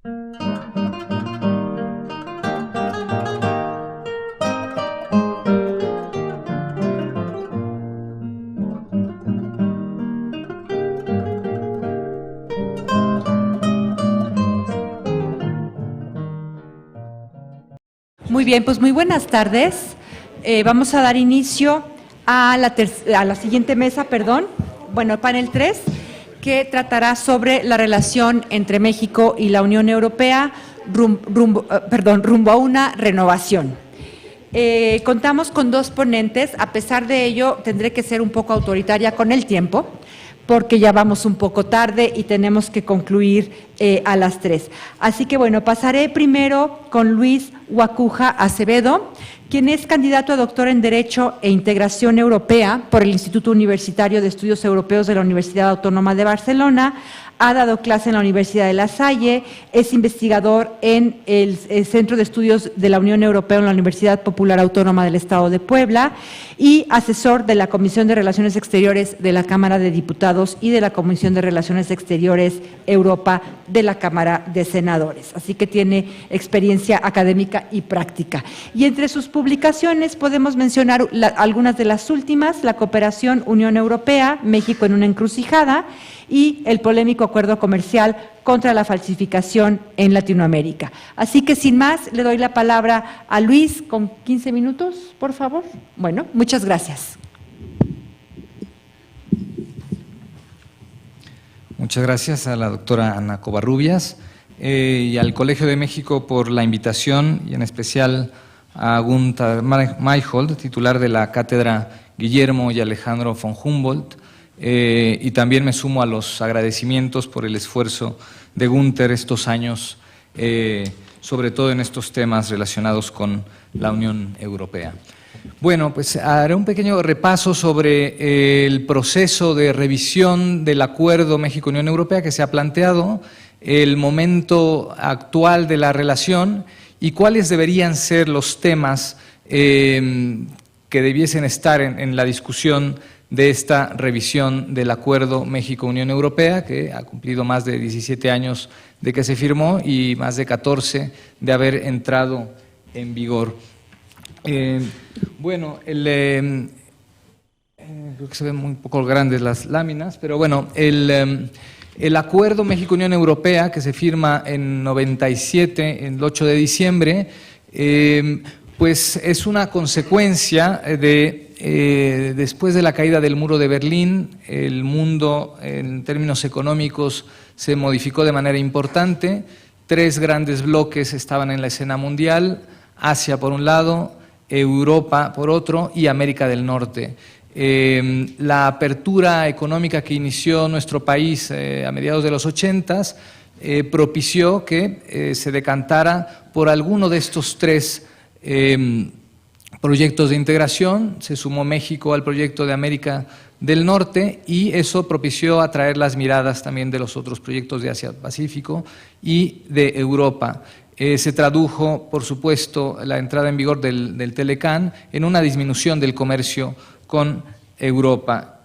Muy bien, pues muy buenas tardes. Vamos a dar inicio a la siguiente mesa, el panel 3, que tratará sobre la relación entre México y la Unión Europea rumbo a una renovación. Contamos con dos ponentes. A pesar de ello, tendré que ser un poco autoritaria con el tiempo, porque ya vamos un poco tarde y tenemos que concluir a las 3. Así que pasaré primero con Luis Guacuja Acevedo, quien es candidato a doctor en Derecho e Integración Europea por el Instituto Universitario de Estudios Europeos de la Universidad Autónoma de Barcelona. Ha dado clase en la Universidad de La Salle, es investigador en el Centro de Estudios de la Unión Europea en la Universidad Popular Autónoma del Estado de Puebla y asesor de la Comisión de Relaciones Exteriores de la Cámara de Diputados y de la Comisión de Relaciones Exteriores Europa de la Cámara de Senadores. Así que tiene experiencia académica y práctica. Y entre sus publicaciones podemos mencionar algunas de las últimas: la cooperación Unión Europea, México en una encrucijada, y el polémico acuerdo comercial contra la falsificación en Latinoamérica. Así que sin más, le doy la palabra a Luis con 15 minutos, por favor. Bueno, muchas gracias. Muchas gracias a la doctora Ana Covarrubias y al Colegio de México por la invitación, y en especial a Gunther Mayhold, titular de la Cátedra Guillermo y Alejandro von Humboldt. Y también me sumo a los agradecimientos por el esfuerzo de Gunther estos años, sobre todo en estos temas relacionados con la Unión Europea. Bueno, pues haré un pequeño repaso sobre el proceso de revisión del acuerdo México-Unión Europea que se ha planteado, el momento actual de la relación y cuáles deberían ser los temas que debiesen estar en la discusión de esta revisión del acuerdo México-Unión Europea, que ha cumplido más de 17 años de que se firmó y más de 14 de haber entrado en vigor. Creo que se ven muy poco grandes las láminas, pero bueno, el acuerdo México-Unión Europea, que se firma en 97, el 8 de diciembre, pues es una consecuencia de después de la caída del muro de Berlín. El mundo en términos económicos se modificó de manera importante. Tres grandes bloques estaban en la escena mundial: Asia por un lado, Europa por otro y América del Norte. La apertura económica que inició nuestro país a mediados de los 80s propició que se decantara por alguno de estos tres proyectos de integración. Se sumó México al proyecto de América del Norte y eso propició atraer las miradas también de los otros proyectos de Asia-Pacífico y de Europa. Se tradujo, por supuesto, la entrada en vigor del Telecán en una disminución del comercio con Europa.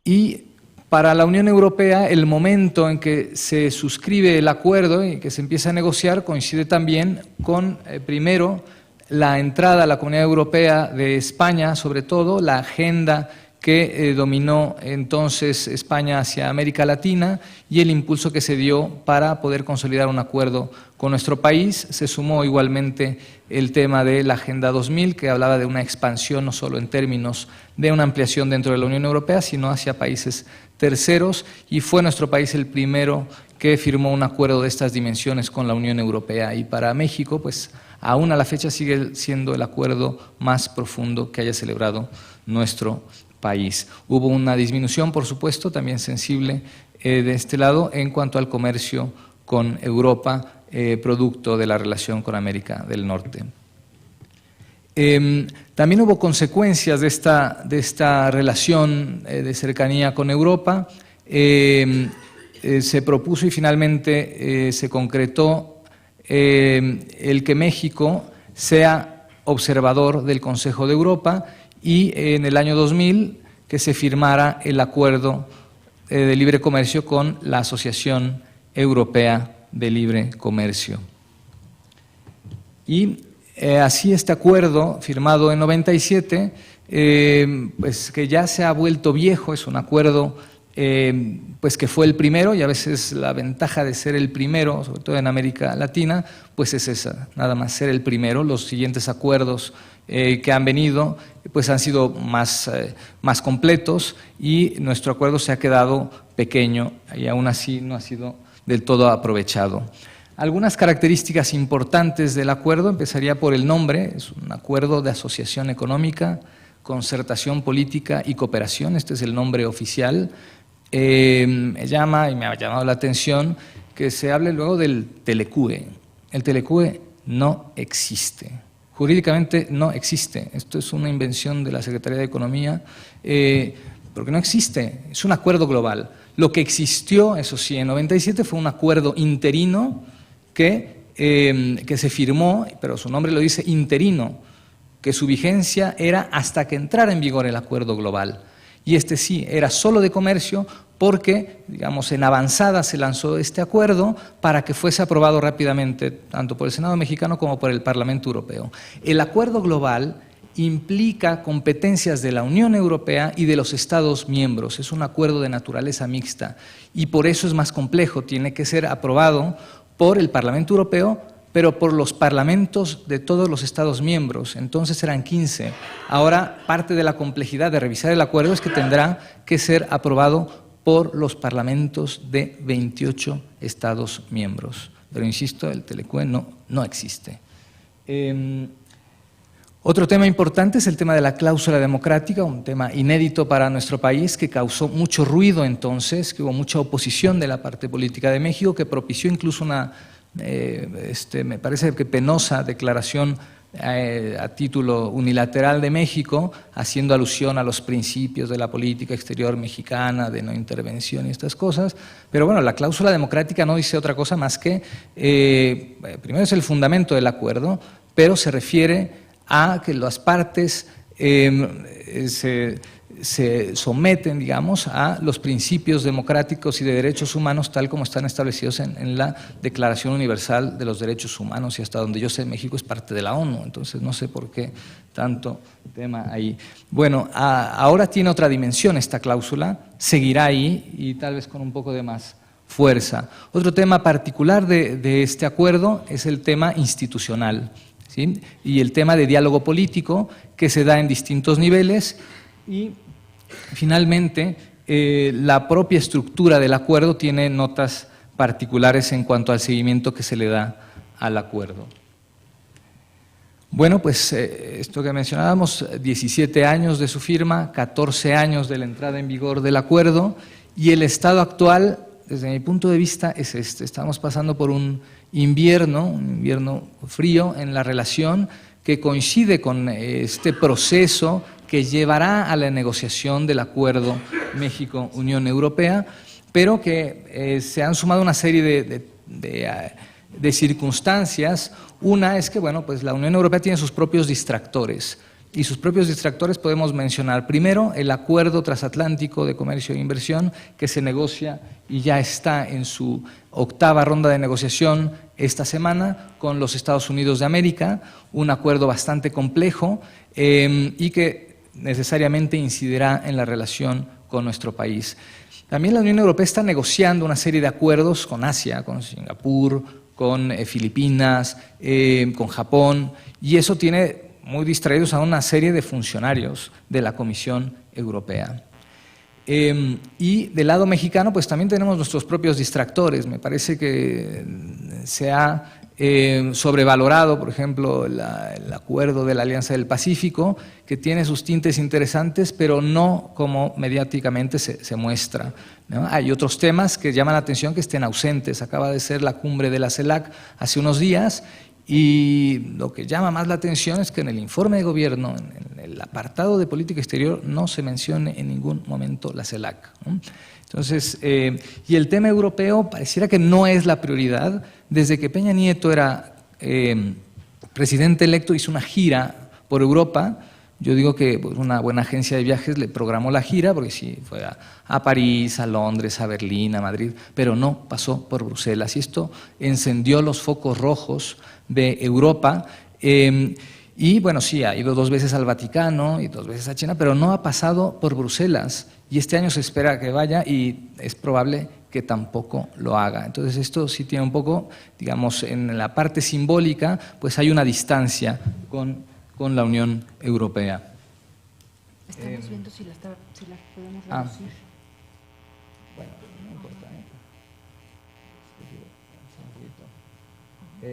Y para la Unión Europea, el momento en que se suscribe el acuerdo y que se empieza a negociar coincide también con, primero, la entrada a la Comunidad Europea de España, sobre todo, la agenda que dominó entonces España hacia América Latina y el impulso que se dio para poder consolidar un acuerdo con nuestro país. Se sumó igualmente el tema de la Agenda 2000, que hablaba de una expansión no solo en términos de una ampliación dentro de la Unión Europea, sino hacia países terceros, y fue nuestro país el primero que firmó un acuerdo de estas dimensiones con la Unión Europea. Y para México, pues aún a la fecha sigue siendo el acuerdo más profundo que haya celebrado nuestro país. Hubo una disminución, por supuesto, también sensible de este lado en cuanto al comercio con Europa, producto de la relación con América del Norte. También hubo consecuencias de esta relación de cercanía con Europa. Se propuso y finalmente se concretó el que México sea observador del Consejo de Europa, y en el año 2000 que se firmara el acuerdo de libre comercio con la Asociación Europea de libre comercio. Y así este acuerdo, firmado en 97, pues que ya se ha vuelto viejo, es un acuerdo pues que fue el primero, y a veces la ventaja de ser el primero, sobre todo en América Latina, pues es esa, nada más ser el primero. Los siguientes acuerdos que han venido pues han sido más completos, y nuestro acuerdo se ha quedado pequeño y aún así no ha sido del todo aprovechado. Algunas características importantes del acuerdo, empezaría por el nombre: es un acuerdo de asociación económica, concertación política y cooperación. Este es el nombre oficial. Me llama y me ha llamado la atención que se hable luego del telecue. El telecue no existe, jurídicamente no existe. Esto es una invención de la Secretaría de Economía, porque no existe, es un acuerdo global. Lo que existió, eso sí, en 97 fue un acuerdo interino que se firmó, pero su nombre lo dice, interino, que su vigencia era hasta que entrara en vigor el acuerdo global. Y este sí, era solo de comercio, porque, digamos, en avanzada se lanzó este acuerdo para que fuese aprobado rápidamente, tanto por el Senado mexicano como por el Parlamento Europeo. El acuerdo global implica competencias de la Unión Europea y de los Estados miembros. Es un acuerdo de naturaleza mixta y por eso es más complejo. Tiene que ser aprobado por el Parlamento Europeo, pero por los parlamentos de todos los Estados miembros. Entonces eran 15. Ahora, parte de la complejidad de revisar el acuerdo es que tendrá que ser aprobado por los parlamentos de 28 Estados miembros. Pero insisto, el telecue no existe. Otro tema importante es el tema de la cláusula democrática, un tema inédito para nuestro país, que causó mucho ruido entonces, que hubo mucha oposición de la parte política de México, que propició incluso una me parece que penosa declaración a título unilateral de México, haciendo alusión a los principios de la política exterior mexicana, de no intervención y estas cosas. Pero bueno, la cláusula democrática no dice otra cosa más que, primero es el fundamento del acuerdo, pero se refiere a que las partes se someten, digamos, a los principios democráticos y de derechos humanos tal como están establecidos en la Declaración Universal de los Derechos Humanos, y hasta donde yo sé México es parte de la ONU, entonces no sé por qué tanto tema ahí. Bueno, ahora tiene otra dimensión esta cláusula, seguirá ahí y tal vez con un poco de más fuerza. Otro tema particular de este acuerdo es el tema institucional, ¿sí? Y el tema de diálogo político que se da en distintos niveles. Y finalmente, la propia estructura del acuerdo tiene notas particulares en cuanto al seguimiento que se le da al acuerdo. Bueno, pues esto que mencionábamos, 17 años de su firma, 14 años de la entrada en vigor del acuerdo, y el estado actual, desde mi punto de vista, es este. Estamos pasando por un invierno frío en la relación, que coincide con este proceso que llevará a la negociación del acuerdo México-Unión Europea, pero que se han sumado una serie de circunstancias. Una es que, bueno, pues la Unión Europea tiene sus propios distractores, y sus propios distractores podemos mencionar primero el Acuerdo Transatlántico de Comercio e Inversión, que se negocia y ya está en su 8ª ronda de negociación esta semana con los Estados Unidos de América, un acuerdo bastante complejo y que necesariamente incidirá en la relación con nuestro país. También la Unión Europea está negociando una serie de acuerdos con Asia, con Singapur, con Filipinas, con Japón, y eso tiene muy distraídos a una serie de funcionarios de la Comisión Europea. Y del lado mexicano, pues también tenemos nuestros propios distractores. Me parece que se ha sobrevalorado, por ejemplo, el acuerdo de la Alianza del Pacífico, que tiene sus tintes interesantes, pero no como mediáticamente se muestra, ¿no? Hay otros temas que llaman la atención que estén ausentes. Acaba de ser la cumbre de la CELAC hace unos días, y lo que llama más la atención es que en el informe de gobierno, en el apartado de política exterior, no se mencione en ningún momento la CELAC, ¿no? Entonces, y el tema europeo pareciera que no es la prioridad. Desde que Peña Nieto era presidente electo, hizo una gira por Europa, Yo digo que pues, una buena agencia de viajes le programó la gira, porque sí, fue a París, a Londres, a Berlín, a Madrid, pero no pasó por Bruselas. Y esto encendió los focos rojos de Europa. Y bueno, sí, ha ido 2 veces al Vaticano y 2 veces a China, pero no ha pasado por Bruselas. Y este año se espera que vaya y es probable que tampoco lo haga. Entonces esto sí tiene un poco, digamos, en la parte simbólica, pues hay una distancia con la Unión Europea. Estamos viendo si la podemos reducir. Bueno, no importa. No,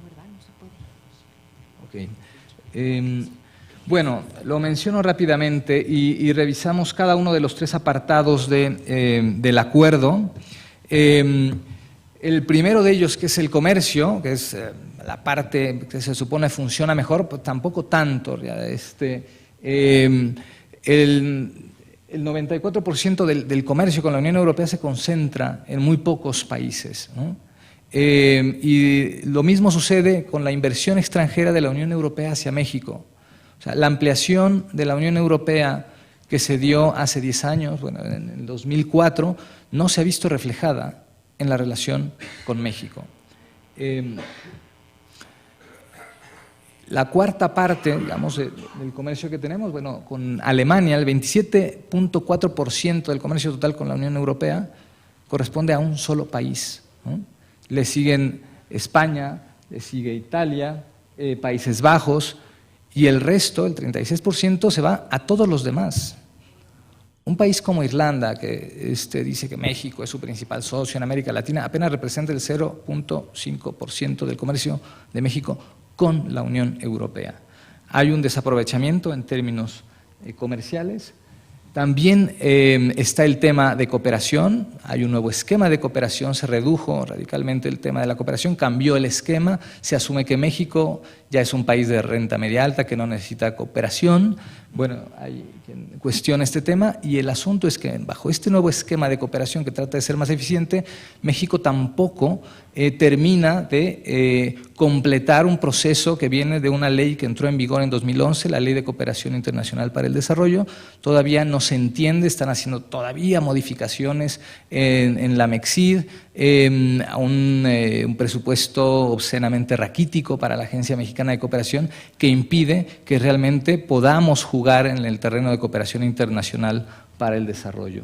¿verdad? No se puede. Ok. Bueno, lo menciono rápidamente y revisamos cada uno de los 3 apartados del acuerdo. El primero de ellos, que es el comercio, que es la parte que se supone funciona mejor, pues tampoco tanto. El 94% del comercio con la Unión Europea se concentra en muy pocos países, ¿no? Y lo mismo sucede con la inversión extranjera de la Unión Europea hacia México. O sea, la ampliación de la Unión Europea que se dio hace 10 años, bueno, en el 2004, no se ha visto reflejada en la relación con México. La cuarta parte, digamos, del comercio que tenemos, bueno, con Alemania, el 27.4% del comercio total con la Unión Europea corresponde a un solo país, ¿no? Le siguen España, le sigue Italia, Países Bajos, y el resto, el 36%, se va a todos los demás. Un país como Irlanda, que dice que México es su principal socio en América Latina, apenas representa el 0.5% del comercio de México con la Unión Europea. Hay un desaprovechamiento en términos comerciales. También está el tema de cooperación, hay un nuevo esquema de cooperación, se redujo radicalmente el tema de la cooperación, cambió el esquema, se asume que México ya es un país de renta media alta que no necesita cooperación. Bueno, hay quien cuestiona este tema y el asunto es que bajo este nuevo esquema de cooperación que trata de ser más eficiente, México tampoco termina de completar un proceso que viene de una ley que entró en vigor en 2011, la Ley de Cooperación Internacional para el Desarrollo. Todavía no se entiende, están haciendo todavía modificaciones en la MEXID, un presupuesto obscenamente raquítico para la Agencia Mexicana de Cooperación que impide que realmente podamos jugar en el terreno de cooperación internacional para el desarrollo.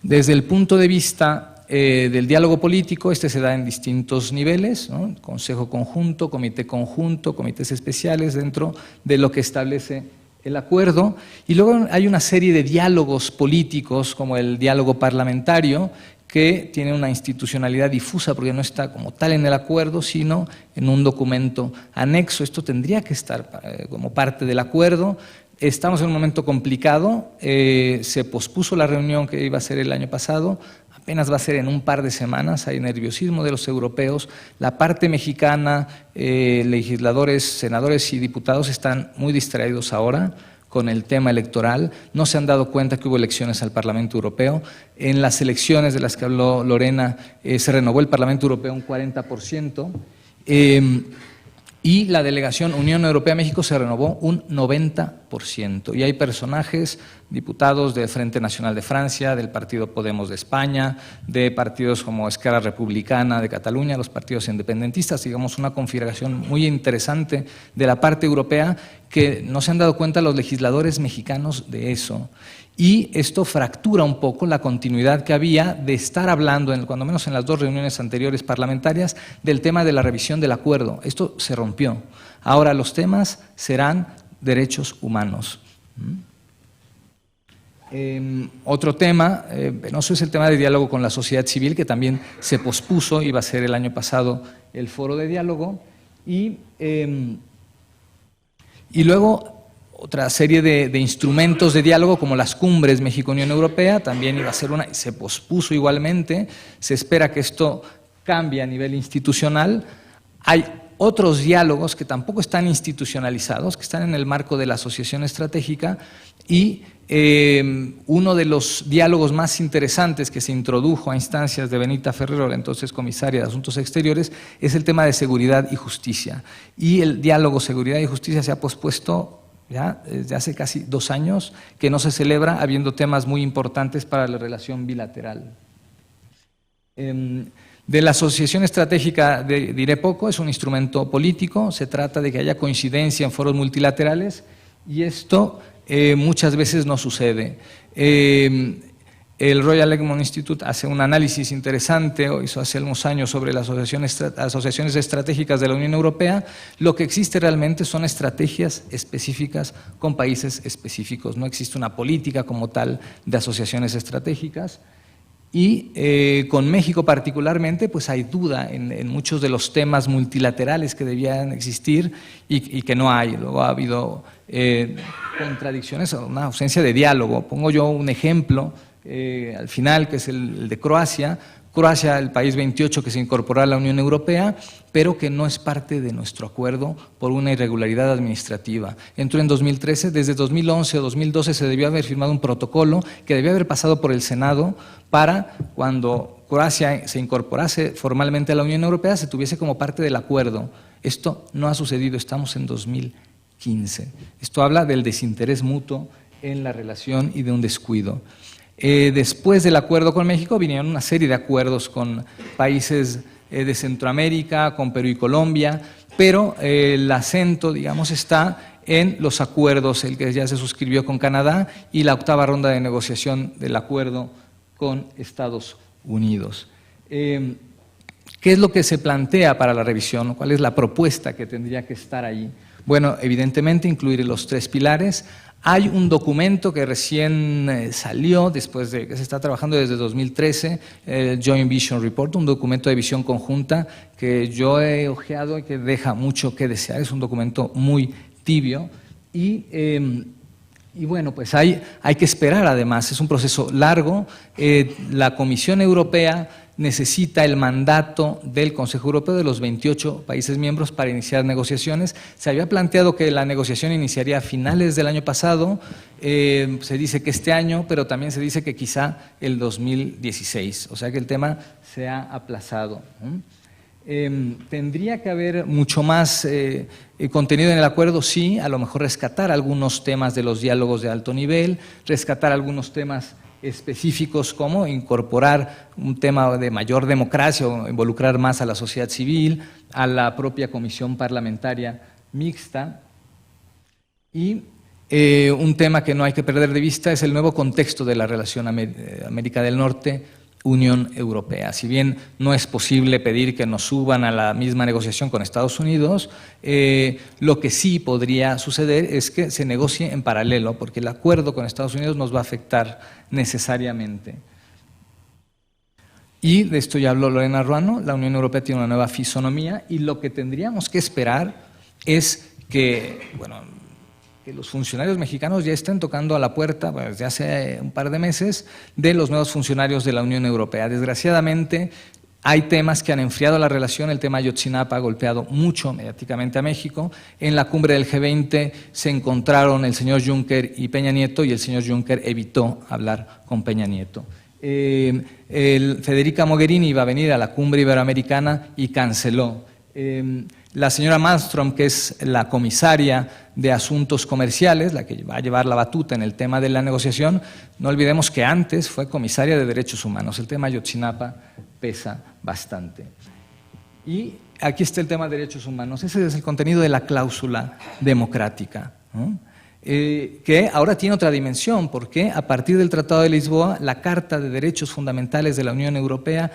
Desde el punto de vista del diálogo político, se da en distintos niveles, ¿no? Consejo conjunto, comités especiales dentro de lo que establece el acuerdo, y luego hay una serie de diálogos políticos como el diálogo parlamentario que tiene una institucionalidad difusa porque no está como tal en el acuerdo, sino en un documento anexo. Esto tendría que estar como parte del acuerdo. Estamos en un momento complicado, se pospuso la reunión que iba a ser el año pasado, apenas va a ser en un par de semanas, hay nerviosismo de los europeos, la parte mexicana, legisladores, senadores y diputados están muy distraídos ahora con el tema electoral, no se han dado cuenta que hubo elecciones al Parlamento Europeo. En las elecciones de las que habló Lorena se renovó el Parlamento Europeo un 40%, y la delegación Unión Europea-México se renovó un 90%. Y hay personajes, diputados del Frente Nacional de Francia, del Partido Podemos de España, de partidos como Esquerra Republicana de Cataluña, los partidos independentistas, digamos una configuración muy interesante de la parte europea que no se han dado cuenta los legisladores mexicanos de eso. Y esto fractura un poco la continuidad que había de estar hablando, cuando menos en las 2 reuniones anteriores parlamentarias, del tema de la revisión del acuerdo. Esto se rompió. Ahora los temas serán derechos humanos. Otro tema penoso es el tema de diálogo con la sociedad civil, que también se pospuso, iba a ser el año pasado el foro de diálogo, y luego otra serie de instrumentos de diálogo como las cumbres México-Unión Europea, también iba a ser se pospuso igualmente, se espera que esto cambie a nivel institucional. Hay otros diálogos que tampoco están institucionalizados, que están en el marco de la asociación estratégica, y uno de los diálogos más interesantes que se introdujo a instancias de Benita Ferrero, la entonces comisaria de Asuntos Exteriores, es el tema de seguridad y justicia. Y el diálogo seguridad y justicia se ha pospuesto ya desde hace casi 2 años que no se celebra, habiendo temas muy importantes para la relación bilateral. De la asociación estratégica diré poco, es un instrumento político, se trata de que haya coincidencia en foros multilaterales y esto muchas veces no sucede. El Royal Egmont Institute hace un análisis interesante, o hizo hace unos años, sobre las asociaciones estratégicas de la Unión Europea. Lo que existe realmente son estrategias específicas con países específicos. No existe una política como tal de asociaciones estratégicas. Y con México particularmente, pues hay duda en muchos de los temas multilaterales que debían existir y que no hay. Luego ha habido contradicciones, una ausencia de diálogo. Pongo yo un ejemplo al final, que es el de Croacia. Croacia, el país 28 que se incorporó a la Unión Europea, pero que no es parte de nuestro acuerdo por una irregularidad administrativa. Entró en 2013, desde 2011 o 2012 se debió haber firmado un protocolo que debió haber pasado por el Senado para cuando Croacia se incorporase formalmente a la Unión Europea se tuviese como parte del acuerdo. Esto no ha sucedido, estamos en 2015. Esto habla del desinterés mutuo en la relación y de un descuido. Después del acuerdo con México vinieron una serie de acuerdos con países de Centroamérica, con Perú y Colombia, pero el acento, digamos, está en los acuerdos, el que ya se suscribió con Canadá y la 8ª ronda de negociación del acuerdo con Estados Unidos. ¿Qué es lo que se plantea para la revisión? ¿Cuál es la propuesta que tendría que estar ahí? Bueno, evidentemente incluir los 3 pilares. Hay un documento que recién salió, después de que se está trabajando desde 2013, el Joint Vision Report, un documento de visión conjunta que yo he hojeado y que deja mucho que desear. Es un documento muy tibio y bueno, pues hay que esperar además, es un proceso largo. La Comisión Europea necesita el mandato del Consejo Europeo de los 28 países miembros para iniciar negociaciones. Se había planteado que la negociación iniciaría a finales del año pasado, se dice que este año, pero también se dice que quizá el 2016, o sea que el tema se ha aplazado. ¿Tendría que haber mucho más contenido en el acuerdo? Sí, a lo mejor rescatar algunos temas de los diálogos de alto nivel, rescatar algunos temas específicos como incorporar un tema de mayor democracia o involucrar más a la sociedad civil, a la propia Comisión Parlamentaria Mixta. Y un tema que no hay que perder de vista es el nuevo contexto de la relación América del Norte Unión Europea. Si bien no es posible pedir que nos suban a la misma negociación con Estados Unidos, lo que sí podría suceder es que se negocie en paralelo, porque el acuerdo con Estados Unidos nos va a afectar necesariamente. Y de esto ya habló Lorena Ruano, la Unión Europea tiene una nueva fisonomía y lo que tendríamos que esperar es que, bueno, que los funcionarios mexicanos ya estén tocando a la puerta desde hace un par de meses de los nuevos funcionarios de la Unión Europea. Desgraciadamente hay temas que han enfriado la relación, el tema Ayotzinapa ha golpeado mucho mediáticamente a México. En la cumbre del G20 se encontraron el señor Juncker y Peña Nieto y el señor Juncker evitó hablar con Peña Nieto. Federica Mogherini iba a venir a la cumbre iberoamericana y canceló. La señora Malmström, que es la comisaria de Asuntos Comerciales, la que va a llevar la batuta en el tema de la negociación, no olvidemos que antes fue comisaria de Derechos Humanos. El tema Ayotzinapa pesa bastante. Y aquí está el tema de derechos humanos. Ese es el contenido de la cláusula democrática, ¿no? Que ahora tiene otra dimensión, porque a partir del Tratado de Lisboa, la Carta de Derechos Fundamentales de la Unión Europea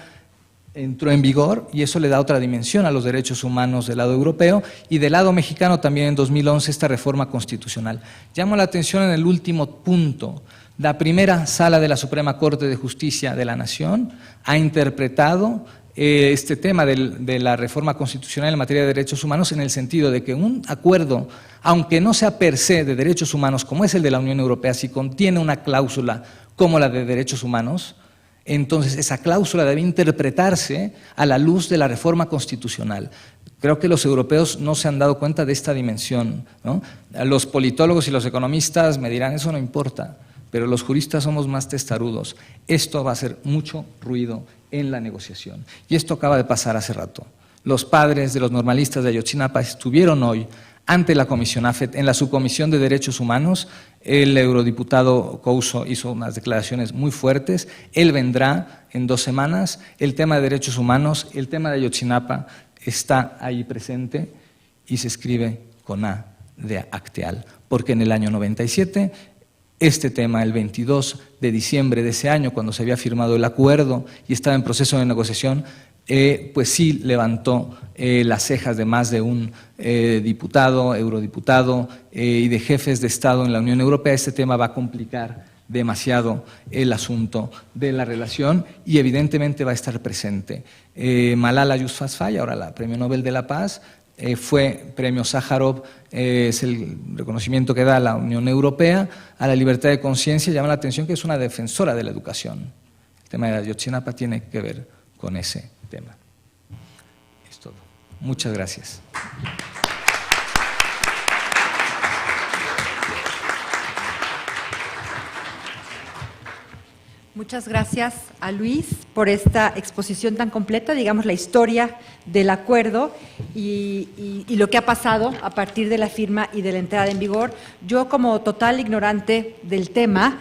entró en vigor y eso le da otra dimensión a los derechos humanos del lado europeo y del lado mexicano también en 2011 esta reforma constitucional. Llamo la atención en el último punto. La primera sala de la Suprema Corte de Justicia de la Nación ha interpretado este tema de la reforma constitucional en materia de derechos humanos en el sentido de que un acuerdo, aunque no sea per se de derechos humanos como es el de la Unión Europea, si contiene una cláusula como la de derechos humanos, entonces esa cláusula debe interpretarse a la luz de la reforma constitucional. Creo que los europeos no se han dado cuenta de esta dimensión, ¿no? Los politólogos y los economistas me dirán, eso no importa, pero los juristas somos más testarudos. Esto va a hacer mucho ruido en la negociación. Y esto acaba de pasar hace rato. Los padres de los normalistas de Ayotzinapa estuvieron hoy ante la Comisión AFET, en la Subcomisión de Derechos Humanos. El eurodiputado Couso hizo unas declaraciones muy fuertes. Él vendrá en 2 semanas. El tema de derechos humanos, el tema de Ayotzinapa está ahí presente y se escribe con A de Acteal, porque en el año 97, este tema, el 22 de diciembre de ese año, cuando se había firmado el acuerdo y estaba en proceso de negociación, pues sí levantó las cejas de más de un diputado, eurodiputado y de jefes de Estado en la Unión Europea. Este tema va a complicar demasiado el asunto de la relación y evidentemente va a estar presente. Malala Yousafzai, ahora la Premio Nobel de la Paz, fue Premio Sájarov, es el reconocimiento que da la Unión Europea a la libertad de conciencia. Llama la atención que es una defensora de la educación. El tema de Ayotzinapa tiene que ver con ese tema. Es todo. Muchas gracias. Muchas gracias a Luis por esta exposición tan completa, digamos, la historia del acuerdo y lo que ha pasado a partir de la firma y de la entrada en vigor. Yo, como total ignorante del tema,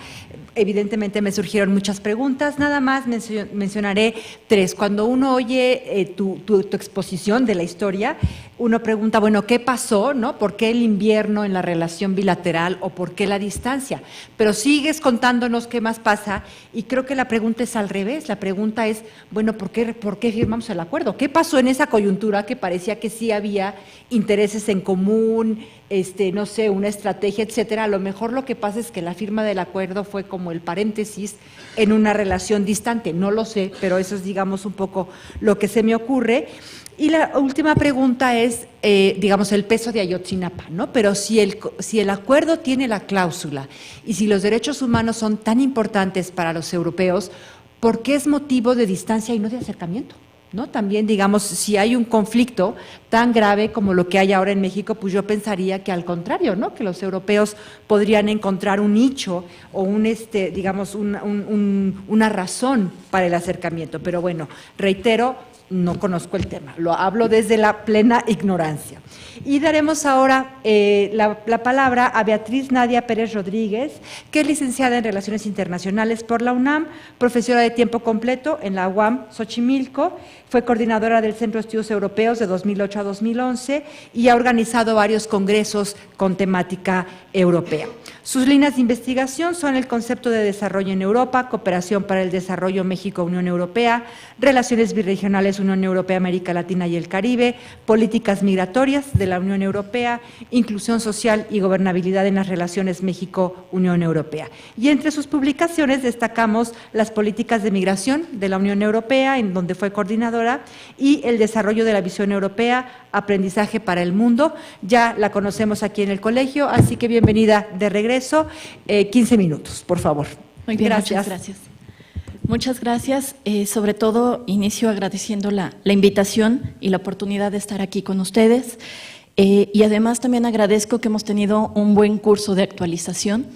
evidentemente me surgieron muchas preguntas, nada más mencionaré 3. Cuando uno oye tu exposición de la historia, uno pregunta, bueno, ¿qué pasó, no? ¿Por qué el invierno en la relación bilateral o por qué la distancia? Pero sigues contándonos qué más pasa y creo que la pregunta es al revés. La pregunta es, bueno, ¿por qué firmamos el acuerdo? ¿Qué pasó en esa coyuntura que parecía que sí había intereses en común, no sé, una estrategia, etcétera? A lo mejor lo que pasa es que la firma del acuerdo fue como el paréntesis en una relación distante. No lo sé, pero eso es, digamos, un poco lo que se me ocurre. Y la última pregunta es, digamos, el peso de Ayotzinapa, ¿no? Pero si el acuerdo tiene la cláusula y si los derechos humanos son tan importantes para los europeos, ¿por qué es motivo de distancia y no de acercamiento? ¿No? También, digamos, si hay un conflicto tan grave como lo que hay ahora en México, pues yo pensaría que al contrario, ¿no? Que los europeos podrían encontrar un nicho o digamos, una razón para el acercamiento. Pero bueno, reitero, no conozco el tema, lo hablo desde la plena ignorancia. Y daremos ahora la palabra a Beatriz Nadia Pérez Rodríguez, que es licenciada en Relaciones Internacionales por la UNAM, profesora de tiempo completo en la UAM Xochimilco, fue coordinadora del Centro de Estudios Europeos de 2008 a 2011 y ha organizado varios congresos con temática europea. Sus líneas de investigación son el concepto de desarrollo en Europa, cooperación para el desarrollo México-Unión Europea, relaciones birregionales Unión Europea-América Latina y el Caribe, políticas migratorias de la Unión Europea, inclusión social y gobernabilidad en las relaciones México-Unión Europea. Y entre sus publicaciones destacamos las políticas de migración de la Unión Europea, en donde fue coordinadora, y el desarrollo de la visión europea, aprendizaje para el mundo. Ya la conocemos aquí en el colegio, así que bienvenida de regreso. 15 minutos, por favor. Muy bien, gracias. muchas gracias. Muchas gracias. Sobre todo, inicio agradeciendo la invitación y la oportunidad de estar aquí con ustedes. Y además también agradezco que hemos tenido un buen curso de actualización.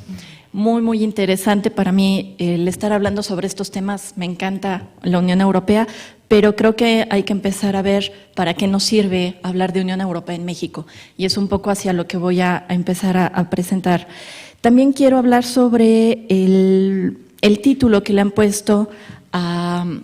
Muy, muy interesante para mí el estar hablando sobre estos temas. Me encanta la Unión Europea, pero creo que hay que empezar a ver para qué nos sirve hablar de Unión Europea en México. Y es un poco hacia lo que voy a empezar a presentar. También quiero hablar sobre el título que le han puesto al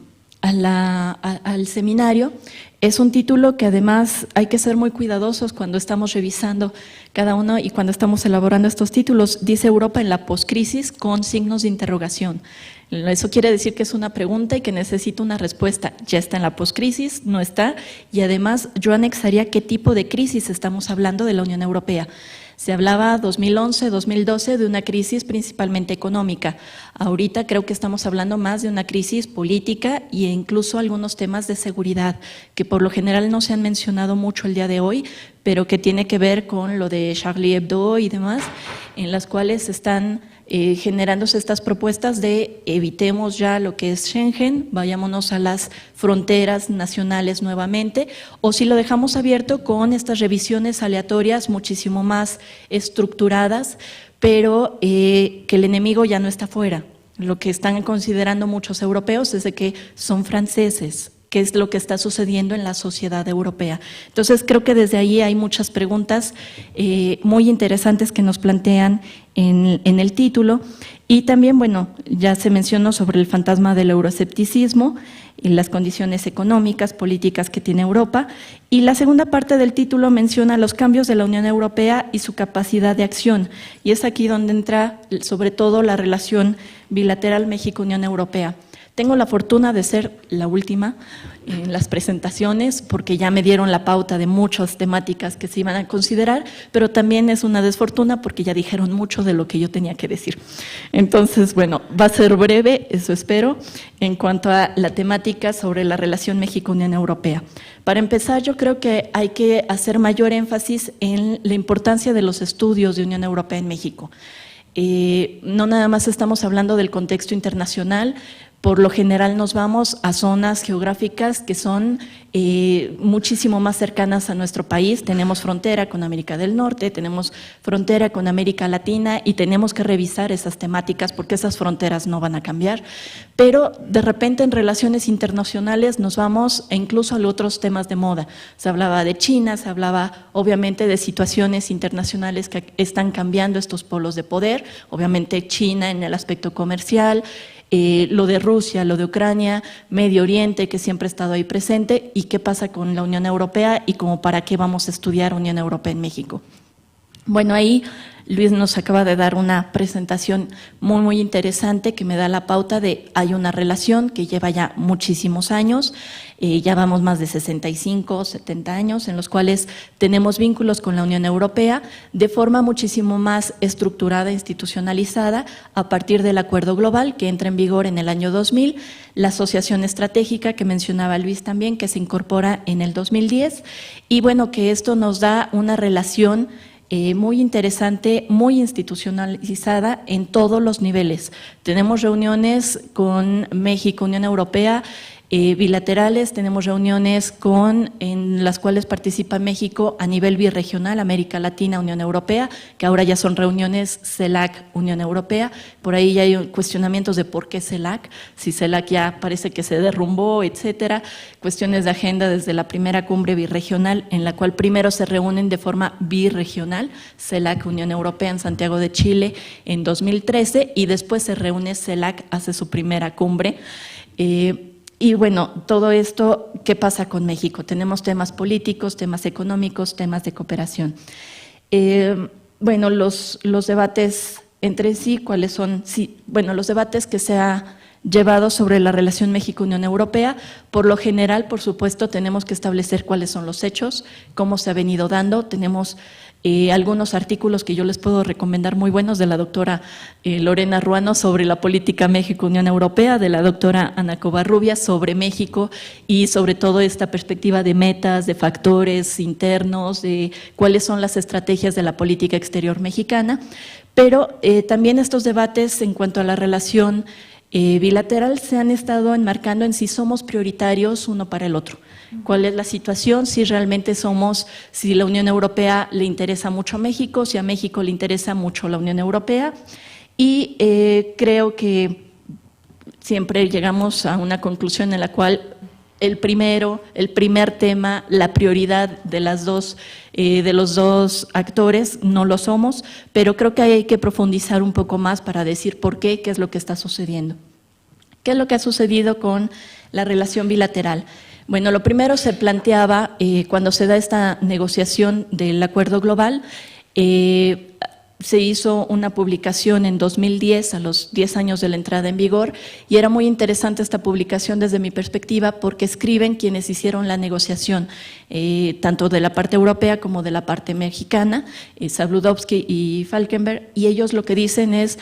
seminario. Es un título que además hay que ser muy cuidadosos cuando estamos revisando cada uno y cuando estamos elaborando estos títulos. Dice Europa en la poscrisis con signos de interrogación. Eso quiere decir que es una pregunta y que necesita una respuesta. ¿Ya está en la poscrisis? ¿No está? Y además yo anexaría qué tipo de crisis estamos hablando de la Unión Europea. Se hablaba 2011, 2012 de una crisis principalmente económica. Ahorita creo que estamos hablando más de una crisis política e incluso algunos temas de seguridad que por lo general no se han mencionado mucho el día de hoy, pero que tiene que ver con lo de Charlie Hebdo y demás, en las cuales están generándose estas propuestas de evitemos ya lo que es Schengen, vayámonos a las fronteras nacionales nuevamente, o si lo dejamos abierto con estas revisiones aleatorias muchísimo más estructuradas, pero que el enemigo ya no está fuera. Lo que están considerando muchos europeos es de que son franceses, qué es lo que está sucediendo en la sociedad europea. Entonces, creo que desde ahí hay muchas preguntas muy interesantes que nos plantean en el título. Y también, bueno, ya se mencionó sobre el fantasma del euroescepticismo y las condiciones económicas, políticas que tiene Europa. Y la segunda parte del título menciona los cambios de la Unión Europea y su capacidad de acción. Y es aquí donde entra sobre todo la relación bilateral México-Unión Europea. Tengo la fortuna de ser la última en las presentaciones porque ya me dieron la pauta de muchas temáticas que se iban a considerar, pero también es una desfortuna porque ya dijeron mucho de lo que yo tenía que decir. Entonces, bueno, va a ser breve, eso espero, en cuanto a la temática sobre la relación México-Unión Europea. Para empezar, yo creo que hay que hacer mayor énfasis en la importancia de los estudios de Unión Europea en México. No nada más estamos hablando del contexto internacional. Por lo general nos vamos a zonas geográficas que son muchísimo más cercanas a nuestro país. Tenemos frontera con América del Norte, tenemos frontera con América Latina y tenemos que revisar esas temáticas porque esas fronteras no van a cambiar. Pero de repente en relaciones internacionales nos vamos incluso a otros temas de moda. Se hablaba de China, se hablaba obviamente de situaciones internacionales que están cambiando estos polos de poder. Obviamente China en el aspecto comercial, lo de Rusia, lo de Ucrania, Medio Oriente, que siempre ha estado ahí presente, y qué pasa con la Unión Europea y como para qué vamos a estudiar Unión Europea en México. Bueno, ahí Luis nos acaba de dar una presentación muy interesante que me da la pauta de hay una relación que lleva ya muchísimos años, ya vamos más de 65, 70 años en los cuales tenemos vínculos con la Unión Europea de forma muchísimo más estructurada, institucionalizada a partir del Acuerdo Global que entra en vigor en el año 2000, la Asociación Estratégica que mencionaba Luis también que se incorpora en el 2010 y bueno, que esto nos da una relación muy interesante, muy institucionalizada en todos los niveles. Tenemos reuniones con México, Unión Europea, bilaterales, tenemos reuniones en las cuales participa México a nivel birregional, América Latina, Unión Europea, que ahora ya son reuniones CELAC, Unión Europea. Por ahí ya hay cuestionamientos de por qué CELAC, si CELAC ya parece que se derrumbó, etcétera. Cuestiones de agenda desde la primera cumbre birregional, en la cual primero se reúnen de forma birregional, CELAC, Unión Europea en Santiago de Chile en 2013 y después se reúne CELAC, hace su primera cumbre. Y bueno, todo esto, ¿qué pasa con México? Tenemos temas políticos, temas económicos, temas de cooperación. Bueno, los debates entre sí, ¿cuáles son? Sí, bueno, los debates que se ha llevado sobre la relación México-Unión Europea, por lo general, por supuesto, tenemos que establecer cuáles son los hechos, cómo se ha venido dando. Tenemos algunos artículos que yo les puedo recomendar muy buenos de la doctora Lorena Ruano sobre la política México-Unión Europea, de la doctora Ana Covarrubias sobre México y sobre todo esta perspectiva de metas, de factores internos, de cuáles son las estrategias de la política exterior mexicana, pero también estos debates en cuanto a la relación bilateral se han estado enmarcando en si somos prioritarios uno para el otro. ¿Cuál es la situación? Si realmente si la Unión Europea le interesa mucho a México, si a México le interesa mucho la Unión Europea. Y creo que siempre llegamos a una conclusión en la cual el primer tema, la prioridad de los dos actores no lo somos, pero creo que hay que profundizar un poco más para decir por qué es lo que está sucediendo. ¿Qué es lo que ha sucedido con la relación bilateral? Bueno, lo primero se planteaba cuando se da esta negociación del Acuerdo Global, se hizo una publicación en 2010, a los 10 años de la entrada en vigor, y era muy interesante esta publicación desde mi perspectiva porque escriben quienes hicieron la negociación, tanto de la parte europea como de la parte mexicana, Zabludovsky y Falkenberg, y ellos lo que dicen es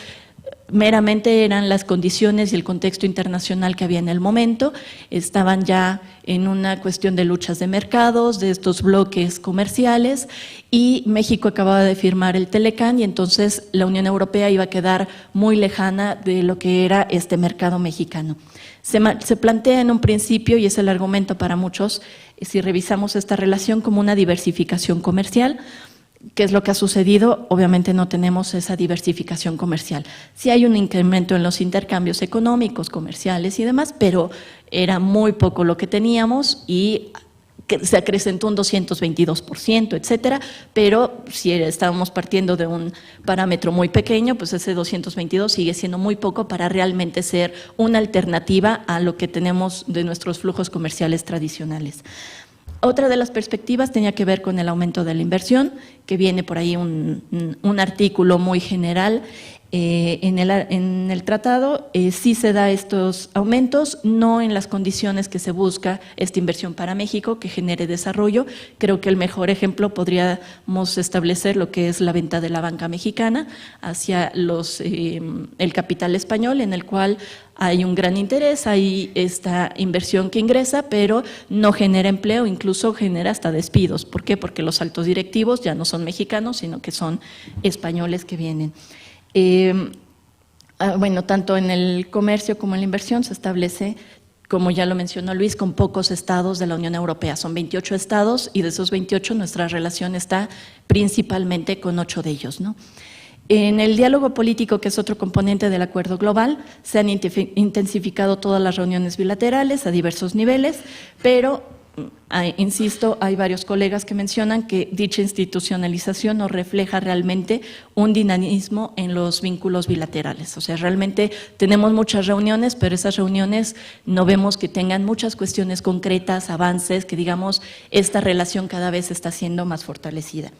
meramente eran las condiciones y el contexto internacional que había en el momento, estaban ya en una cuestión de luchas de mercados, de estos bloques comerciales, y México acababa de firmar el Telecán y entonces la Unión Europea iba a quedar muy lejana de lo que era este mercado mexicano. Se plantea en un principio, y es el argumento para muchos, si revisamos esta relación como una diversificación comercial. ¿Qué es lo que ha sucedido? Obviamente no tenemos esa diversificación comercial. Sí hay un incremento en los intercambios económicos, comerciales y demás, pero era muy poco lo que teníamos y que se acrecentó un 222%, etcétera, pero si estábamos partiendo de un parámetro muy pequeño, pues ese 222 sigue siendo muy poco para realmente ser una alternativa a lo que tenemos de nuestros flujos comerciales tradicionales. Otra de las perspectivas tenía que ver con el aumento de la inversión, que viene por ahí un artículo muy general. En el tratado sí se da estos aumentos, no en las condiciones que se busca esta inversión para México, que genere desarrollo. Creo que el mejor ejemplo podríamos establecer lo que es la venta de la banca mexicana hacia el capital español, en el cual hay un gran interés, hay esta inversión que ingresa, pero no genera empleo, incluso genera hasta despidos. ¿Por qué? Porque los altos directivos ya no son mexicanos, sino que son españoles que vienen. Bueno, tanto en el comercio como en la inversión se establece, como ya lo mencionó Luis, con pocos estados de la Unión Europea. Son 28 estados y de esos 28 nuestra relación está principalmente con 8 de ellos, ¿no? En el diálogo político, que es otro componente del acuerdo global, se han intensificado todas las reuniones bilaterales a diversos niveles, pero insisto, hay varios colegas que mencionan que dicha institucionalización no refleja realmente un dinamismo en los vínculos bilaterales. O sea, realmente tenemos muchas reuniones, pero esas reuniones no vemos que tengan muchas cuestiones concretas, avances, que digamos, esta relación cada vez está siendo más fortalecida.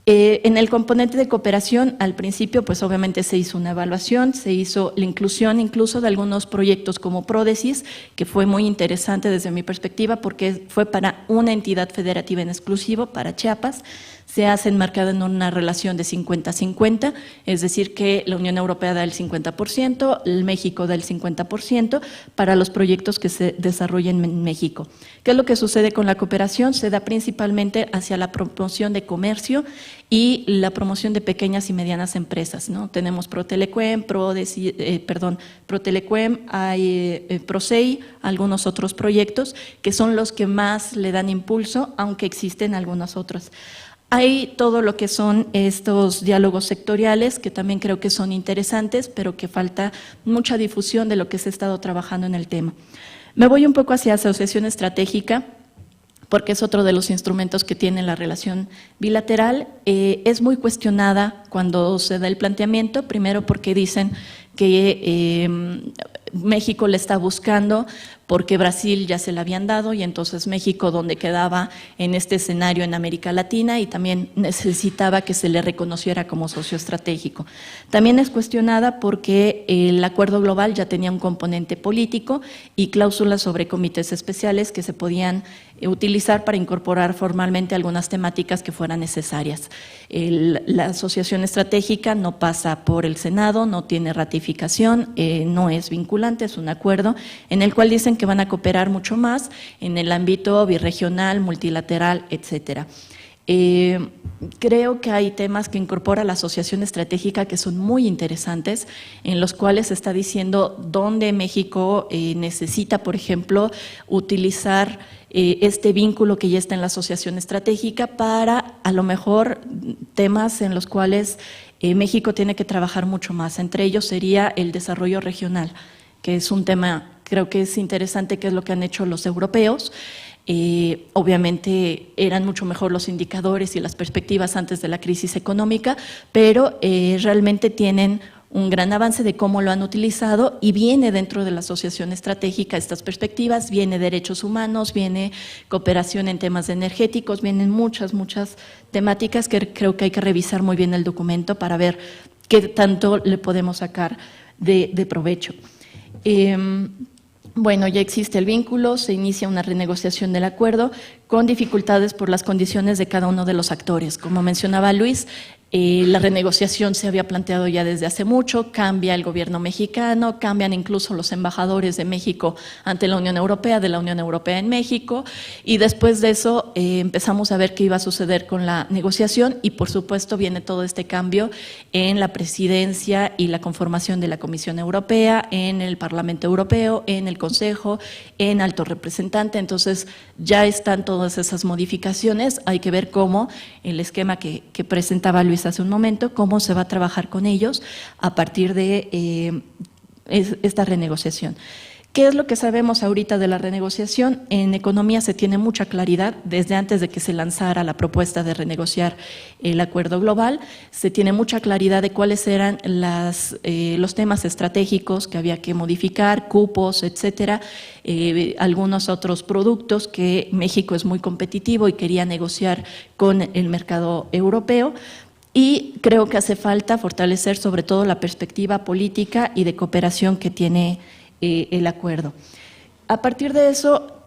En el componente de cooperación, al principio, pues obviamente se hizo una evaluación, se hizo la inclusión incluso de algunos proyectos como Pródesis, que fue muy interesante desde mi perspectiva porque fue para una entidad federativa en exclusivo, para Chiapas. Se hace enmarcada en una relación de 50-50, es decir, que la Unión Europea da el 50%, el México da el 50% para los proyectos que se desarrollen en México. ¿Qué es lo que sucede con la cooperación? Se da principalmente hacia la promoción de comercio y la promoción de pequeñas y medianas empresas, ¿no? Tenemos Protelecuem, hay Prosei, algunos otros proyectos que son los que más le dan impulso, aunque existen algunos otros. Hay todo lo que son estos diálogos sectoriales, que también creo que son interesantes, pero que falta mucha difusión de lo que se ha estado trabajando en el tema. Me voy un poco hacia asociación estratégica, porque es otro de los instrumentos que tiene la relación bilateral. Es muy cuestionada cuando se da el planteamiento, primero porque dicen que México le está buscando porque Brasil ya se la habían dado y entonces México, donde quedaba en este escenario en América Latina, y también necesitaba que se le reconociera como socio estratégico. También es cuestionada porque el acuerdo global ya tenía un componente político y cláusulas sobre comités especiales que se podían utilizar para incorporar formalmente algunas temáticas que fueran necesarias. La asociación estratégica no pasa por el Senado, no tiene ratificación, no es vinculante, es un acuerdo en el cual dicen que van a cooperar mucho más en el ámbito birregional, multilateral, etcétera. Creo que hay temas que incorpora la asociación estratégica que son muy interesantes, en los cuales se está diciendo dónde México necesita, por ejemplo, utilizar este vínculo que ya está en la asociación estratégica para, a lo mejor, temas en los cuales México tiene que trabajar mucho más. Entre ellos sería el desarrollo regional, que es un tema, creo que es interesante, que es lo que han hecho los europeos. Obviamente eran mucho mejor los indicadores y las perspectivas antes de la crisis económica, pero realmente tienen un gran avance de cómo lo han utilizado y viene dentro de la asociación estratégica estas perspectivas, viene derechos humanos, viene cooperación en temas energéticos, vienen muchas temáticas que creo que hay que revisar muy bien el documento para ver qué tanto le podemos sacar de provecho. Bueno, ya existe el vínculo, se inicia una renegociación del acuerdo con dificultades por las condiciones de cada uno de los actores. Como mencionaba Luis, la renegociación se había planteado ya desde hace mucho, cambia el gobierno mexicano, cambian incluso los embajadores de México ante la Unión Europea, de la Unión Europea en México, y después de eso empezamos a ver qué iba a suceder con la negociación y por supuesto viene todo este cambio en la presidencia y la conformación de la Comisión Europea, en el Parlamento Europeo, en el Consejo, en Alto Representante. Entonces ya están todas esas modificaciones, hay que ver cómo el esquema que presentaba Luis hace un momento, cómo se va a trabajar con ellos a partir de esta renegociación. ¿Qué es lo que sabemos ahorita de la renegociación? En economía se tiene mucha claridad, desde antes de que se lanzara la propuesta de renegociar el acuerdo global, se tiene mucha claridad de cuáles eran los temas estratégicos que había que modificar, cupos, etcétera, algunos otros productos que México es muy competitivo y quería negociar con el mercado europeo. Y creo que hace falta fortalecer sobre todo la perspectiva política y de cooperación que tiene el acuerdo. A partir de eso,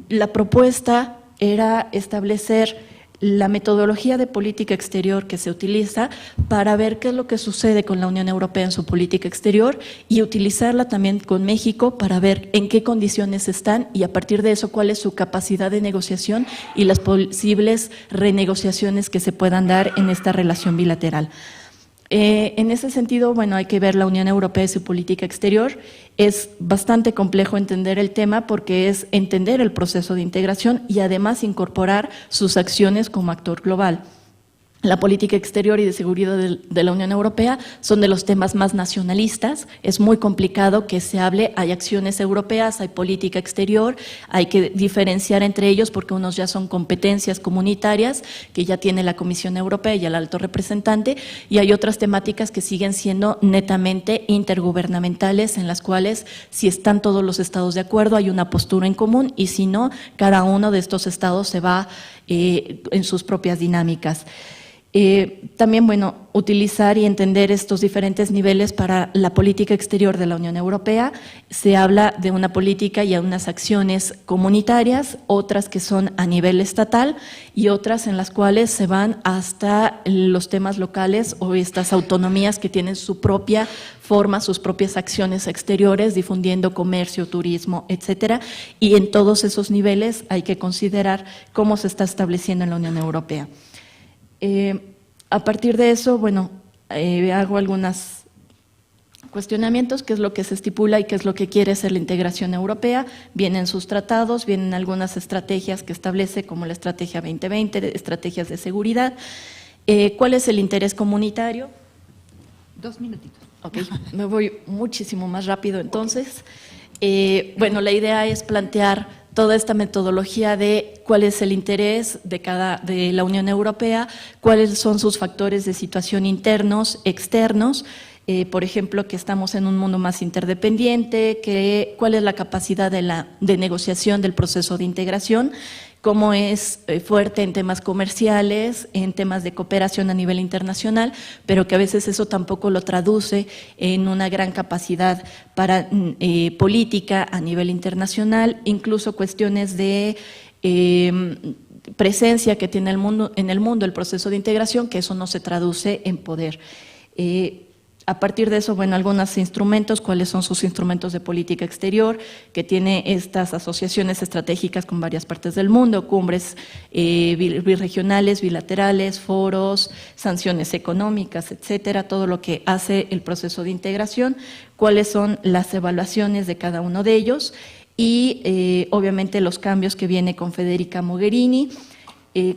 la propuesta era establecer la metodología de política exterior que se utiliza para ver qué es lo que sucede con la Unión Europea en su política exterior y utilizarla también con México para ver en qué condiciones están y a partir de eso cuál es su capacidad de negociación y las posibles renegociaciones que se puedan dar en esta relación bilateral. En ese sentido, bueno, hay que ver la Unión Europea y su política exterior. Es bastante complejo entender el tema porque es entender el proceso de integración y además incorporar sus acciones como actor global. La política exterior y de seguridad de la Unión Europea son de los temas más nacionalistas, es muy complicado que se hable, hay acciones europeas, hay política exterior, hay que diferenciar entre ellos porque unos ya son competencias comunitarias que ya tiene la Comisión Europea y el alto representante y hay otras temáticas que siguen siendo netamente intergubernamentales en las cuales si están todos los estados de acuerdo hay una postura en común y si no, cada uno de estos estados se va en sus propias dinámicas. También, bueno, utilizar y entender estos diferentes niveles para la política exterior de la Unión Europea. Se habla de una política y a unas acciones comunitarias, otras que son a nivel estatal y otras en las cuales se van hasta los temas locales o estas autonomías que tienen su propia forma, sus propias acciones exteriores, difundiendo comercio, turismo, etcétera. Y en todos esos niveles hay que considerar cómo se está estableciendo en la Unión Europea. A partir de eso, bueno, hago algunos cuestionamientos, qué es lo que se estipula y qué es lo que quiere ser la integración europea. Vienen sus tratados, vienen algunas estrategias que establece como la Estrategia 2020, estrategias de seguridad. ¿Cuál es el interés comunitario? 2 minutitos. Ok, me voy muchísimo más rápido entonces. Bueno, la idea es plantear toda esta metodología de cuál es el interés de la Unión Europea, cuáles son sus factores de situación internos, externos, por ejemplo, que estamos en un mundo más interdependiente, cuál es la capacidad de negociación del proceso de integración, cómo es fuerte en temas comerciales, en temas de cooperación a nivel internacional, pero que a veces eso tampoco lo traduce en una gran capacidad para política a nivel internacional, incluso cuestiones de presencia que tiene en el mundo el proceso de integración, que eso no se traduce en poder. A partir de eso, bueno, algunos instrumentos, cuáles son sus instrumentos de política exterior, que tiene estas asociaciones estratégicas con varias partes del mundo, cumbres birregionales, bilaterales, foros, sanciones económicas, etcétera, todo lo que hace el proceso de integración, cuáles son las evaluaciones de cada uno de ellos y obviamente los cambios que viene con Federica Mogherini,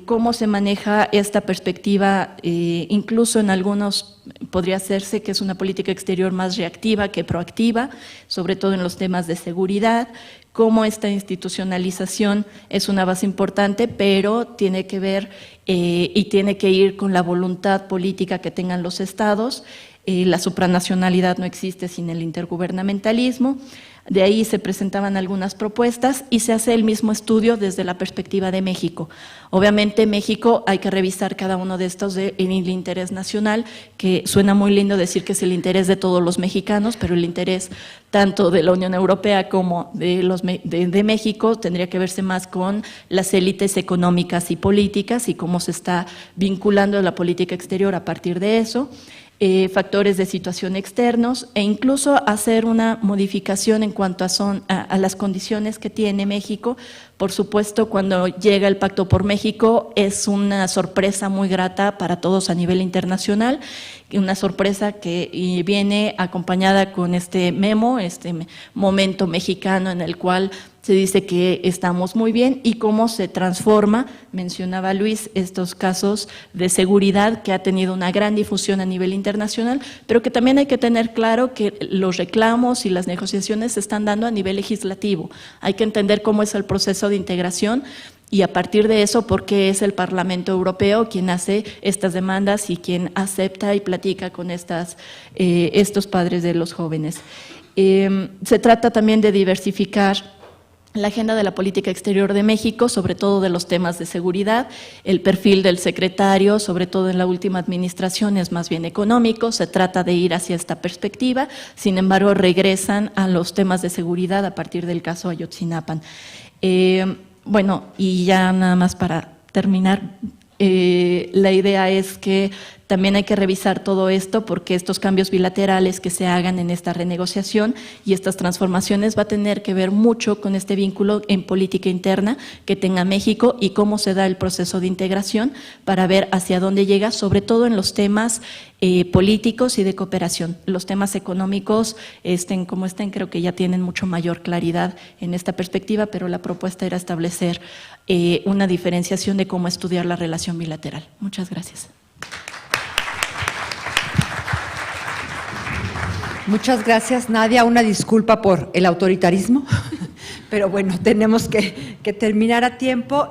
cómo se maneja esta perspectiva, incluso en algunos podría hacerse que es una política exterior más reactiva que proactiva, sobre todo en los temas de seguridad, cómo esta institucionalización es una base importante, pero tiene que ver y tiene que ir con la voluntad política que tengan los estados. La supranacionalidad no existe sin el intergubernamentalismo. De ahí se presentaban algunas propuestas y se hace el mismo estudio desde la perspectiva de México. Obviamente México hay que revisar cada uno de estos en el interés nacional, que suena muy lindo decir que es el interés de todos los mexicanos, pero el interés tanto de la Unión Europea como de México tendría que verse más con las élites económicas y políticas y cómo se está vinculando la política exterior a partir de eso. Factores de situación externos e incluso hacer una modificación en cuanto a las condiciones que tiene México, Por supuesto, cuando llega el Pacto por México es una sorpresa muy grata para todos a nivel internacional, una sorpresa que viene acompañada con este memo, este momento mexicano en el cual se dice que estamos muy bien y cómo se transforma, mencionaba Luis, estos casos de seguridad que ha tenido una gran difusión a nivel internacional, pero que también hay que tener claro que los reclamos y las negociaciones se están dando a nivel legislativo. Hay que entender cómo es el proceso de integración y a partir de eso, por qué es el Parlamento Europeo quien hace estas demandas y quien acepta y platica con estos padres de los jóvenes. Se trata también de diversificar la agenda de la política exterior de México, sobre todo de los temas de seguridad, el perfil del secretario, sobre todo en la última administración, es más bien económico, se trata de ir hacia esta perspectiva, sin embargo regresan a los temas de seguridad a partir del caso Ayotzinapa. Bueno, y ya nada más para terminar, la idea es que también hay que revisar todo esto porque estos cambios bilaterales que se hagan en esta renegociación y estas transformaciones va a tener que ver mucho con este vínculo en política interna que tenga México y cómo se da el proceso de integración para ver hacia dónde llega, sobre todo en los temas políticos y de cooperación. Los temas económicos, como estén, creo que ya tienen mucho mayor claridad en esta perspectiva, pero la propuesta era establecer una diferenciación de cómo estudiar la relación bilateral. Muchas gracias. Muchas gracias, Nadia. Una disculpa por el autoritarismo, pero bueno, tenemos que terminar a tiempo.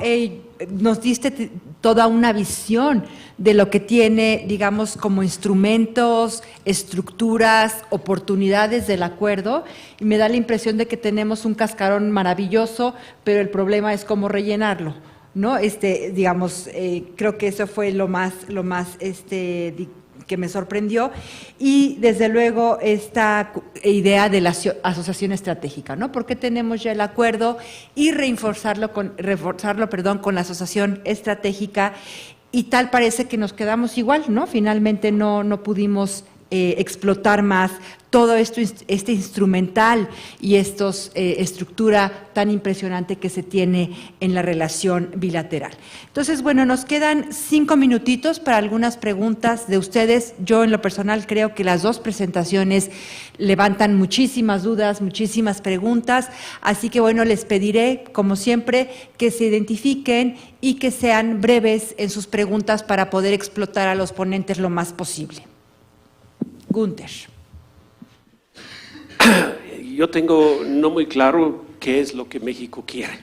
Nos diste toda una visión de lo que tiene, digamos, como instrumentos, estructuras, oportunidades del acuerdo, y me da la impresión de que tenemos un cascarón maravilloso, pero el problema es cómo rellenarlo, ¿no? Digamos, creo que eso fue lo más que me sorprendió, y desde luego esta idea de la asociación estratégica, ¿no? ¿Por qué tenemos ya el acuerdo y reforzarlo con la asociación estratégica? Y tal parece que nos quedamos igual, ¿no? Finalmente no pudimos explotar más todo esto, este instrumental y estructura tan impresionante que se tiene en la relación bilateral. Entonces, bueno, nos quedan 5 minutitos para algunas preguntas de ustedes. Yo en lo personal creo que las dos presentaciones levantan muchísimas dudas, muchísimas preguntas, así que bueno, les pediré, como siempre, que se identifiquen y que sean breves en sus preguntas para poder explotar a los ponentes lo más posible. Gunther. Yo tengo no muy claro qué es lo que México quiere.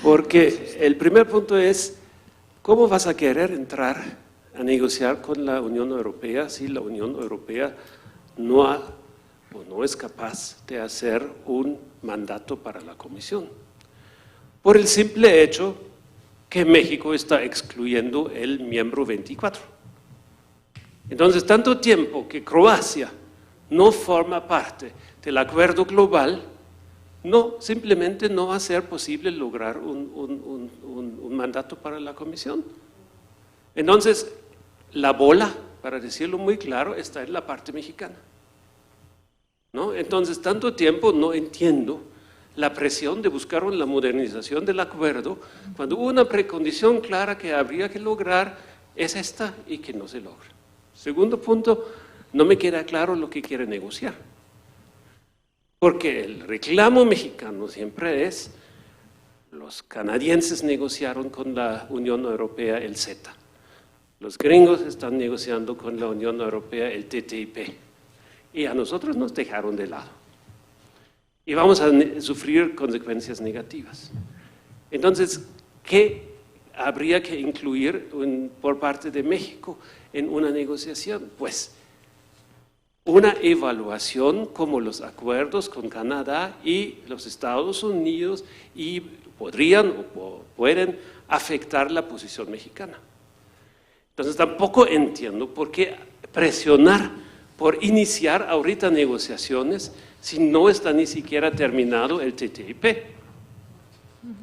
Porque el primer punto es, ¿cómo vas a querer entrar a negociar con la Unión Europea si la Unión Europea no es capaz de hacer un mandato para la Comisión? Por el simple hecho que México está excluyendo el miembro 24. Entonces, tanto tiempo que Croacia no forma parte del acuerdo global, simplemente no va a ser posible lograr un mandato para la Comisión. Entonces, la bola, para decirlo muy claro, está en la parte mexicana, ¿no? Entonces, tanto tiempo no entiendo la presión de buscar la modernización del acuerdo, cuando una precondición clara que habría que lograr es esta y que no se logra. Segundo punto, no me queda claro lo que quiere negociar. Porque el reclamo mexicano siempre es, los canadienses negociaron con la Unión Europea el CETA, los gringos están negociando con la Unión Europea el TTIP, y a nosotros nos dejaron de lado. Y vamos a sufrir consecuencias negativas. Entonces, ¿qué habría que incluir por parte de México en una negociación? Pues una evaluación como los acuerdos con Canadá y los Estados Unidos y podrían o pueden afectar la posición mexicana. Entonces tampoco entiendo por qué presionar por iniciar ahorita negociaciones si no está ni siquiera terminado el TTIP.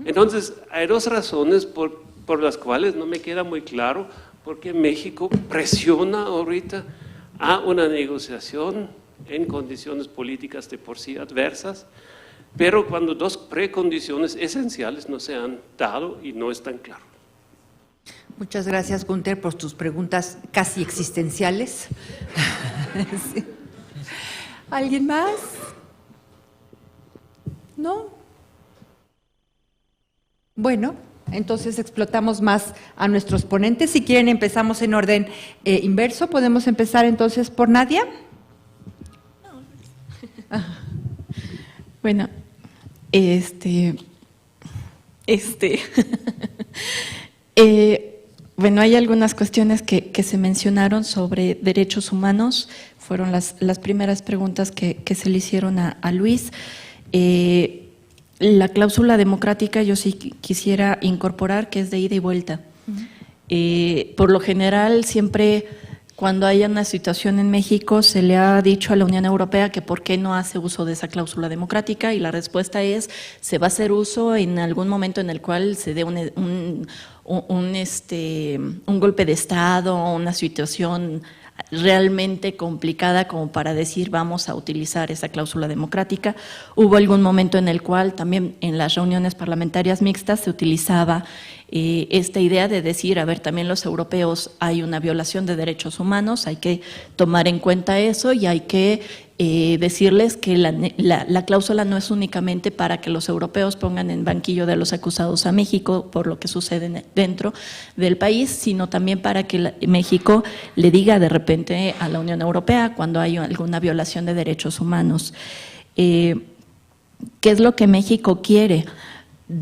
Entonces hay dos razones por las cuales no me queda muy claro por qué México presiona ahorita a una negociación en condiciones políticas de por sí adversas, pero cuando dos precondiciones esenciales no se han dado y no están claras. Muchas gracias, Gunther, por tus preguntas casi existenciales. Sí. ¿Alguien más? ¿No? Bueno, entonces explotamos más a nuestros ponentes. Si quieren, empezamos en orden inverso. ¿Podemos empezar entonces por Nadia? Bueno, bueno, hay algunas cuestiones que se mencionaron sobre derechos humanos, fueron las primeras preguntas que se le hicieron a Luis. La cláusula democrática yo sí quisiera incorporar que es de ida y vuelta. Por lo general, siempre cuando haya una situación en México se le ha dicho a la Unión Europea que por qué no hace uso de esa cláusula democrática, y la respuesta es: se va a hacer uso en algún momento en el cual se dé un golpe de Estado o una situación realmente complicada como para decir vamos a utilizar esa cláusula democrática. Hubo algún momento en el cual también en las reuniones parlamentarias mixtas se utilizaba esta idea de decir, a ver, también los europeos hay una violación de derechos humanos, hay que tomar en cuenta eso y hay que decirles que la cláusula no es únicamente para que los europeos pongan en banquillo de los acusados a México por lo que sucede dentro del país, sino también para que México le diga de repente a la Unión Europea cuando hay alguna violación de derechos humanos. ¿Qué es lo que México quiere?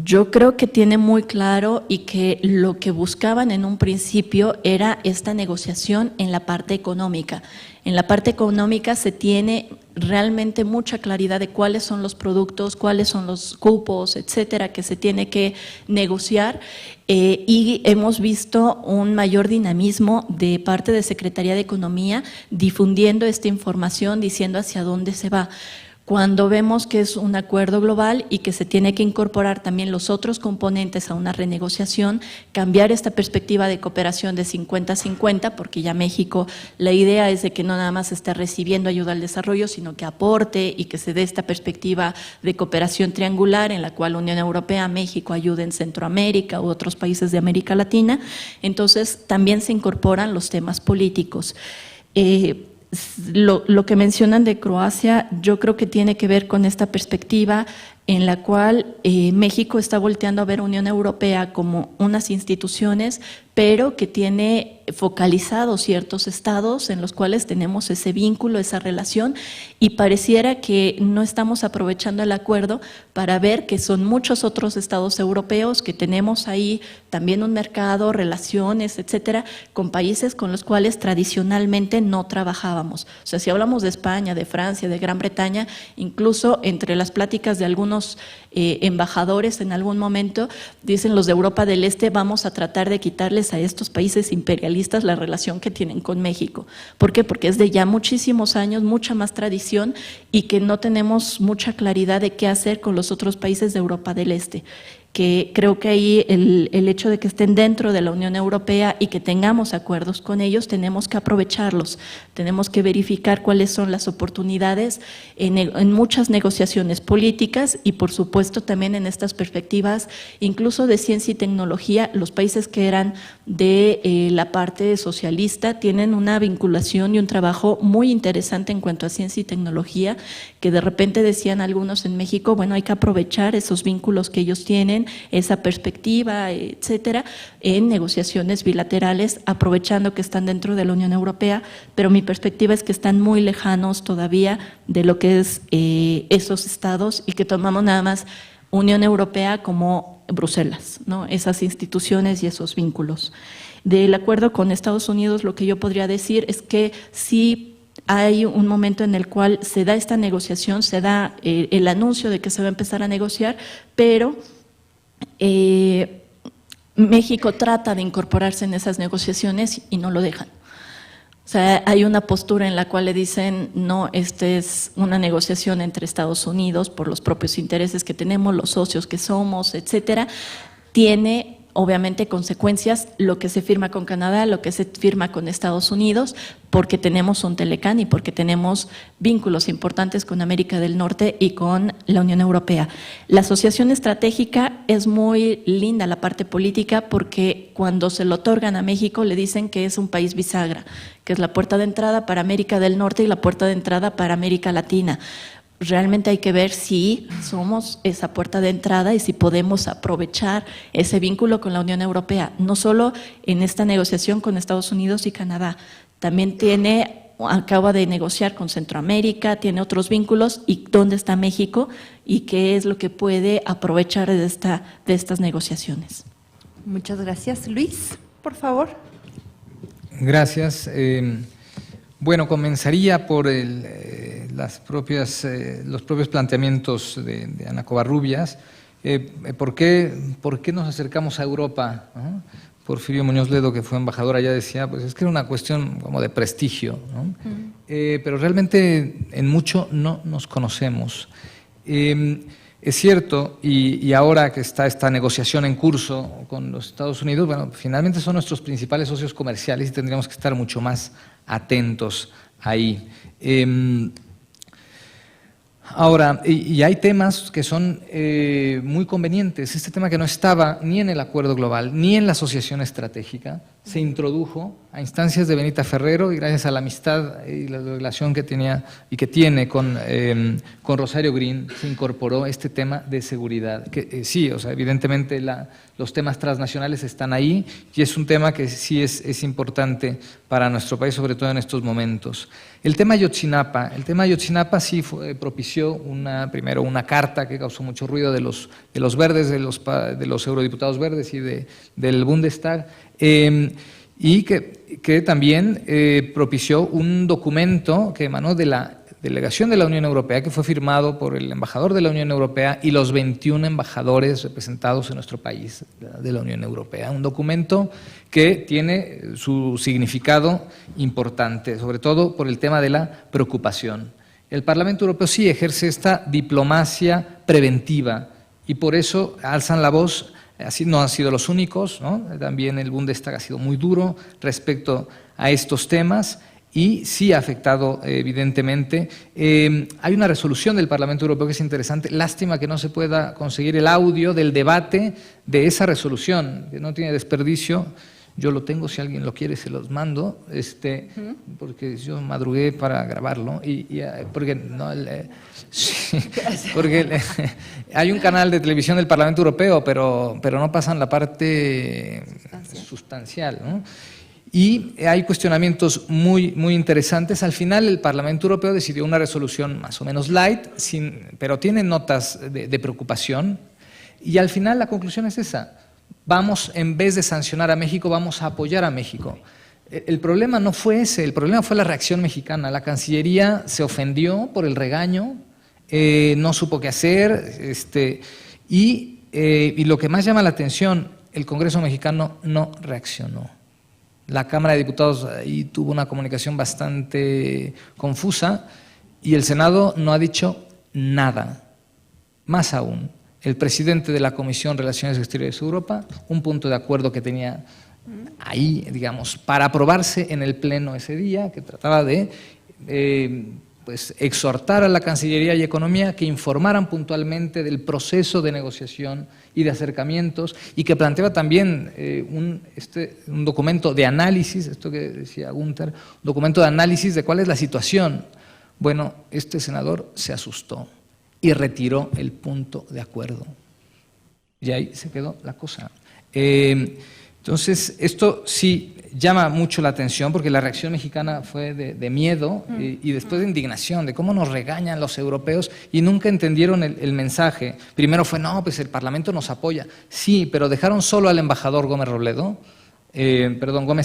Yo creo que tiene muy claro y que lo que buscaban en un principio era esta negociación en la parte económica. En la parte económica se tiene realmente mucha claridad de cuáles son los productos, cuáles son los cupos, etcétera, que se tiene que negociar, y hemos visto un mayor dinamismo de parte de Secretaría de Economía difundiendo esta información, diciendo hacia dónde se va. Cuando vemos que es un acuerdo global y que se tiene que incorporar también los otros componentes a una renegociación, cambiar esta perspectiva de cooperación de 50-50, porque ya México, la idea es de que no nada más esté recibiendo ayuda al desarrollo, sino que aporte y que se dé esta perspectiva de cooperación triangular en la cual Unión Europea, México ayude en Centroamérica u otros países de América Latina. Entonces, también se incorporan los temas políticos. Lo que mencionan de Croacia, yo creo que tiene que ver con esta perspectiva en la cual México está volteando a ver a Unión Europea como unas instituciones, pero que tiene focalizados ciertos estados en los cuales tenemos ese vínculo, esa relación, y pareciera que no estamos aprovechando el acuerdo para ver que son muchos otros estados europeos que tenemos ahí también un mercado, relaciones, etcétera, con países con los cuales tradicionalmente no trabajábamos. O sea, si hablamos de España, de Francia, de Gran Bretaña, incluso entre las pláticas de algunos embajadores en algún momento, dicen los de Europa del Este, vamos a tratar de quitarles a estos países imperialistas la relación que tienen con México. ¿Por qué? Porque es de ya muchísimos años, mucha más tradición y que no tenemos mucha claridad de qué hacer con los otros países de Europa del Este. Que creo que ahí el hecho de que estén dentro de la Unión Europea y que tengamos acuerdos con ellos, tenemos que aprovecharlos, tenemos que verificar cuáles son las oportunidades en muchas negociaciones políticas y por supuesto también en estas perspectivas incluso de ciencia y tecnología. Los países que eran de la parte socialista tienen una vinculación y un trabajo muy interesante en cuanto a ciencia y tecnología, que de repente decían algunos en México, bueno, hay que aprovechar esos vínculos que ellos tienen, esa perspectiva, etcétera, en negociaciones bilaterales, aprovechando que están dentro de la Unión Europea, pero mi perspectiva es que están muy lejanos todavía de lo que es esos estados y que tomamos nada más Unión Europea como Bruselas, ¿no? Esas instituciones y esos vínculos. Del acuerdo con Estados Unidos, lo que yo podría decir es que sí hay un momento en el cual se da esta negociación, se da el anuncio de que se va a empezar a negociar, pero México trata de incorporarse en esas negociaciones y no lo dejan. O sea, hay una postura en la cual le dicen, no, esta es una negociación entre Estados Unidos por los propios intereses que tenemos, los socios que somos, etcétera. Tiene obviamente consecuencias lo que se firma con Canadá, lo que se firma con Estados Unidos, porque tenemos un Telecán y porque tenemos vínculos importantes con América del Norte y con la Unión Europea. La asociación estratégica es muy linda, la parte política, porque cuando se lo otorgan a México le dicen que es un país bisagra, que es la puerta de entrada para América del Norte y la puerta de entrada para América Latina. Realmente hay que ver si somos esa puerta de entrada y si podemos aprovechar ese vínculo con la Unión Europea, no solo en esta negociación con Estados Unidos y Canadá, también acaba de negociar con Centroamérica, tiene otros vínculos, y dónde está México y qué es lo que puede aprovechar de estas negociaciones. Muchas gracias. Luis, por favor. Gracias. Bueno, comenzaría por los propios planteamientos de Ana Covarrubias. ¿Por qué nos acercamos a Europa, ¿no? Porfirio Muñoz Ledo, que fue embajador allá, decía, pues es que era una cuestión como de prestigio, ¿no? Pero realmente en mucho no nos conocemos. Es cierto, y ahora que está esta negociación en curso con los Estados Unidos, bueno, finalmente son nuestros principales socios comerciales y tendríamos que estar mucho más atentos ahí. Ahora, y hay temas que son muy convenientes. Este tema que no estaba ni en el acuerdo global ni en la asociación estratégica se introdujo a instancias de Benita Ferrero y gracias a la amistad y la relación que tenía y que tiene con Rosario Green se incorporó este tema de seguridad. Que sí, o sea, evidentemente los temas transnacionales están ahí y es un tema que sí es importante para nuestro país, sobre todo en estos momentos. El tema Ayotzinapa sí propició primero una carta que causó mucho ruido de los verdes, de los eurodiputados verdes y del Bundestag, y que también propició un documento que emanó de la delegación de la Unión Europea, que fue firmado por el embajador de la Unión Europea y los 21 embajadores representados en nuestro país de la Unión Europea. Un documento que tiene su significado importante, sobre todo por el tema de la preocupación. El Parlamento Europeo sí ejerce esta diplomacia preventiva y por eso alzan la voz. Así no han sido los únicos, ¿no? También el Bundestag ha sido muy duro respecto a estos temas y sí ha afectado evidentemente. Hay una resolución del Parlamento Europeo que es interesante. Lástima que no se pueda conseguir el audio del debate de esa resolución, que no tiene desperdicio. Yo lo tengo, si alguien lo quiere se los mando, porque yo madrugué para grabarlo porque hay un canal de televisión del Parlamento Europeo, pero no pasan la parte sustancial, ¿no? Y hay cuestionamientos muy interesantes. Al final el Parlamento Europeo decidió una resolución más o menos light, pero tiene notas de preocupación, y al final la conclusión es esa. Vamos, en vez de sancionar a México, vamos a apoyar a México. El problema no fue ese, el problema fue la reacción mexicana. La Cancillería se ofendió por el regaño, no supo qué hacer, y lo que más llama la atención, el Congreso mexicano no reaccionó. La Cámara de Diputados ahí tuvo una comunicación bastante confusa y el Senado no ha dicho nada. Más aún, el presidente de la Comisión de Relaciones Exteriores de Europa, un punto de acuerdo que tenía ahí, digamos, para aprobarse en el Pleno ese día, que trataba de exhortar a la Cancillería y Economía que informaran puntualmente del proceso de negociación y de acercamientos, y que planteaba también un documento de análisis, esto que decía Gunther, un documento de análisis de cuál es la situación. Bueno, este senador se asustó y retiró el punto de acuerdo. Y ahí se quedó la cosa. Entonces, esto sí llama mucho la atención porque la reacción mexicana fue de miedo y después de indignación, de cómo nos regañan los europeos y nunca entendieron el mensaje. Primero fue, no, pues el Parlamento nos apoya. Sí, pero dejaron solo al embajador Gómez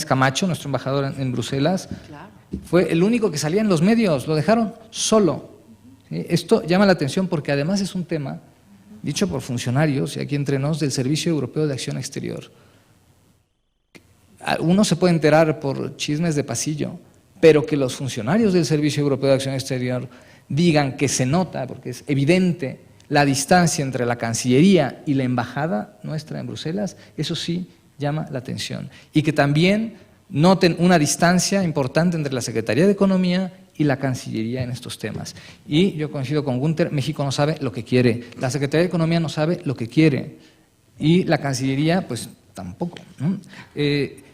Camacho, nuestro embajador en Bruselas. Claro. Fue el único que salía en los medios, lo dejaron solo. Esto llama la atención porque además es un tema dicho por funcionarios, y aquí entre nos, del Servicio Europeo de Acción Exterior. Uno se puede enterar por chismes de pasillo, pero que los funcionarios del Servicio Europeo de Acción Exterior digan que se nota, porque es evidente, la distancia entre la Cancillería y la embajada nuestra en Bruselas, eso sí llama la atención. Y que también noten una distancia importante entre la Secretaría de Economía y la Cancillería en estos temas. Y yo coincido con Günther, México no sabe lo que quiere, la Secretaría de Economía no sabe lo que quiere y la Cancillería pues tampoco, ¿no?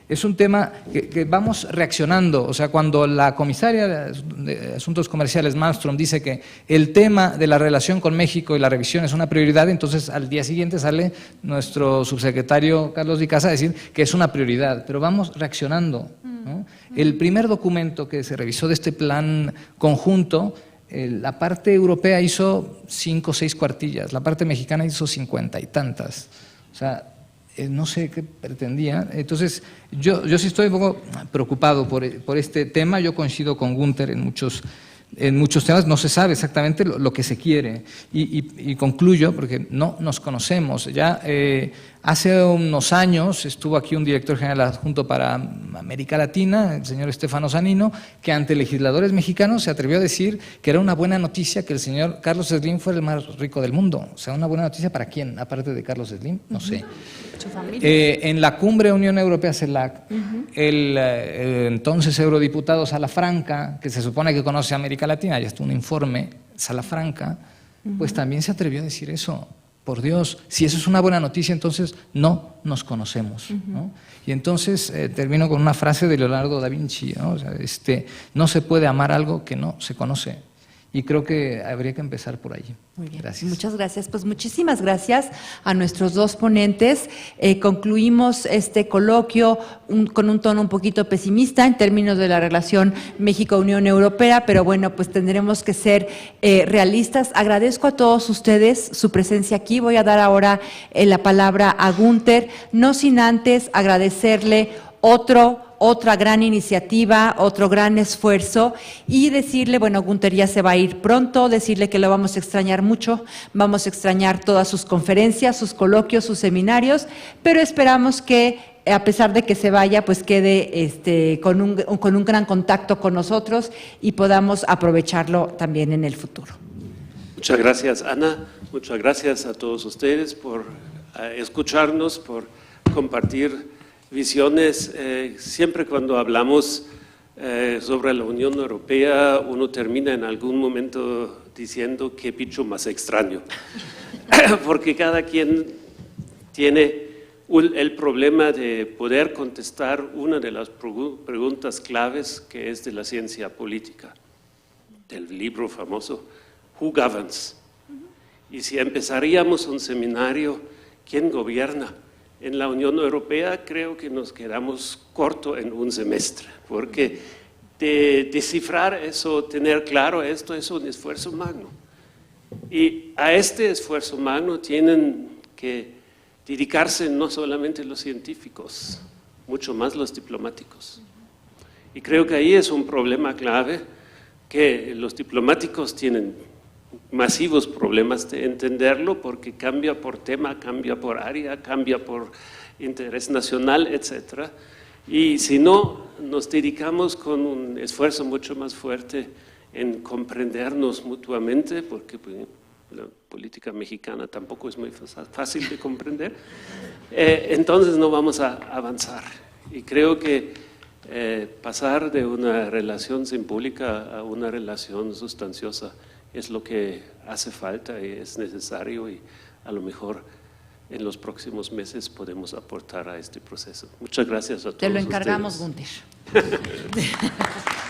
Es un tema que vamos reaccionando, o sea, cuando la comisaria de Asuntos Comerciales, Malmström, dice que el tema de la relación con México y la revisión es una prioridad, entonces al día siguiente sale nuestro subsecretario Carlos Di Casa a decir que es una prioridad, pero vamos reaccionando, ¿no? El primer documento que se revisó de este plan conjunto, la parte europea hizo 5 o 6 cuartillas, la parte mexicana hizo 50 y tantas, o sea, no sé qué pretendía. Entonces, yo sí estoy un poco preocupado por este tema. Yo coincido con Günther en muchos temas. No se sabe exactamente lo que se quiere. Y concluyo, porque no nos conocemos. Ya hace unos años estuvo aquí un director general adjunto para América Latina, el señor Stefano Zanino, que ante legisladores mexicanos se atrevió a decir que era una buena noticia que el señor Carlos Slim fuera el más rico del mundo. O sea, ¿una buena noticia para quién? Aparte de Carlos Slim, no sé. Su familia. En la cumbre Unión Europea-CELAC, el entonces eurodiputado Salafranca, que se supone que conoce América Latina, ya está un informe, Salafranca, pues también se atrevió a decir eso. Por Dios, si eso es una buena noticia, entonces no nos conocemos, ¿no? Y entonces termino con una frase de Leonardo da Vinci, ¿no? O sea, no se puede amar algo que no se conoce. Y creo que habría que empezar por allí. Muy bien, gracias. Muchas gracias. Pues muchísimas gracias a nuestros dos ponentes. Concluimos este coloquio con un tono un poquito pesimista en términos de la relación México-Unión Europea, pero bueno, pues tendremos que ser realistas. Agradezco a todos ustedes su presencia aquí. Voy a dar ahora la palabra a Günther, no sin antes agradecerle otra gran iniciativa, otro gran esfuerzo y decirle, bueno, Günther ya se va a ir pronto, decirle que lo vamos a extrañar mucho, vamos a extrañar todas sus conferencias, sus coloquios, sus seminarios, pero esperamos que a pesar de que se vaya, pues quede con un gran contacto con nosotros y podamos aprovecharlo también en el futuro. Muchas gracias, Ana. Muchas gracias a todos ustedes por escucharnos, por compartir visiones. Siempre cuando hablamos sobre la Unión Europea, uno termina en algún momento diciendo qué bicho más extraño, porque cada quien tiene el problema de poder contestar una de las preguntas claves que es de la ciencia política, del libro famoso Who Governs? Y si empezaríamos un seminario, ¿quién gobierna? En la Unión Europea creo que nos quedamos corto en un semestre, porque de descifrar eso, tener claro esto, es un esfuerzo magno. Y a este esfuerzo magno tienen que dedicarse no solamente los científicos, mucho más los diplomáticos. Y creo que ahí es un problema clave, que los diplomáticos tienen masivos problemas de entenderlo porque cambia por tema, cambia por área, cambia por interés nacional, etc. Y si no, nos dedicamos con un esfuerzo mucho más fuerte en comprendernos mutuamente, porque la política mexicana tampoco es muy fácil de comprender, entonces no vamos a avanzar. Y creo que pasar de una relación simbólica a una relación sustanciosa es lo que hace falta y es necesario, y a lo mejor en los próximos meses podemos aportar a este proceso. Muchas gracias a todos. Te lo encargamos, ustedes. Günther.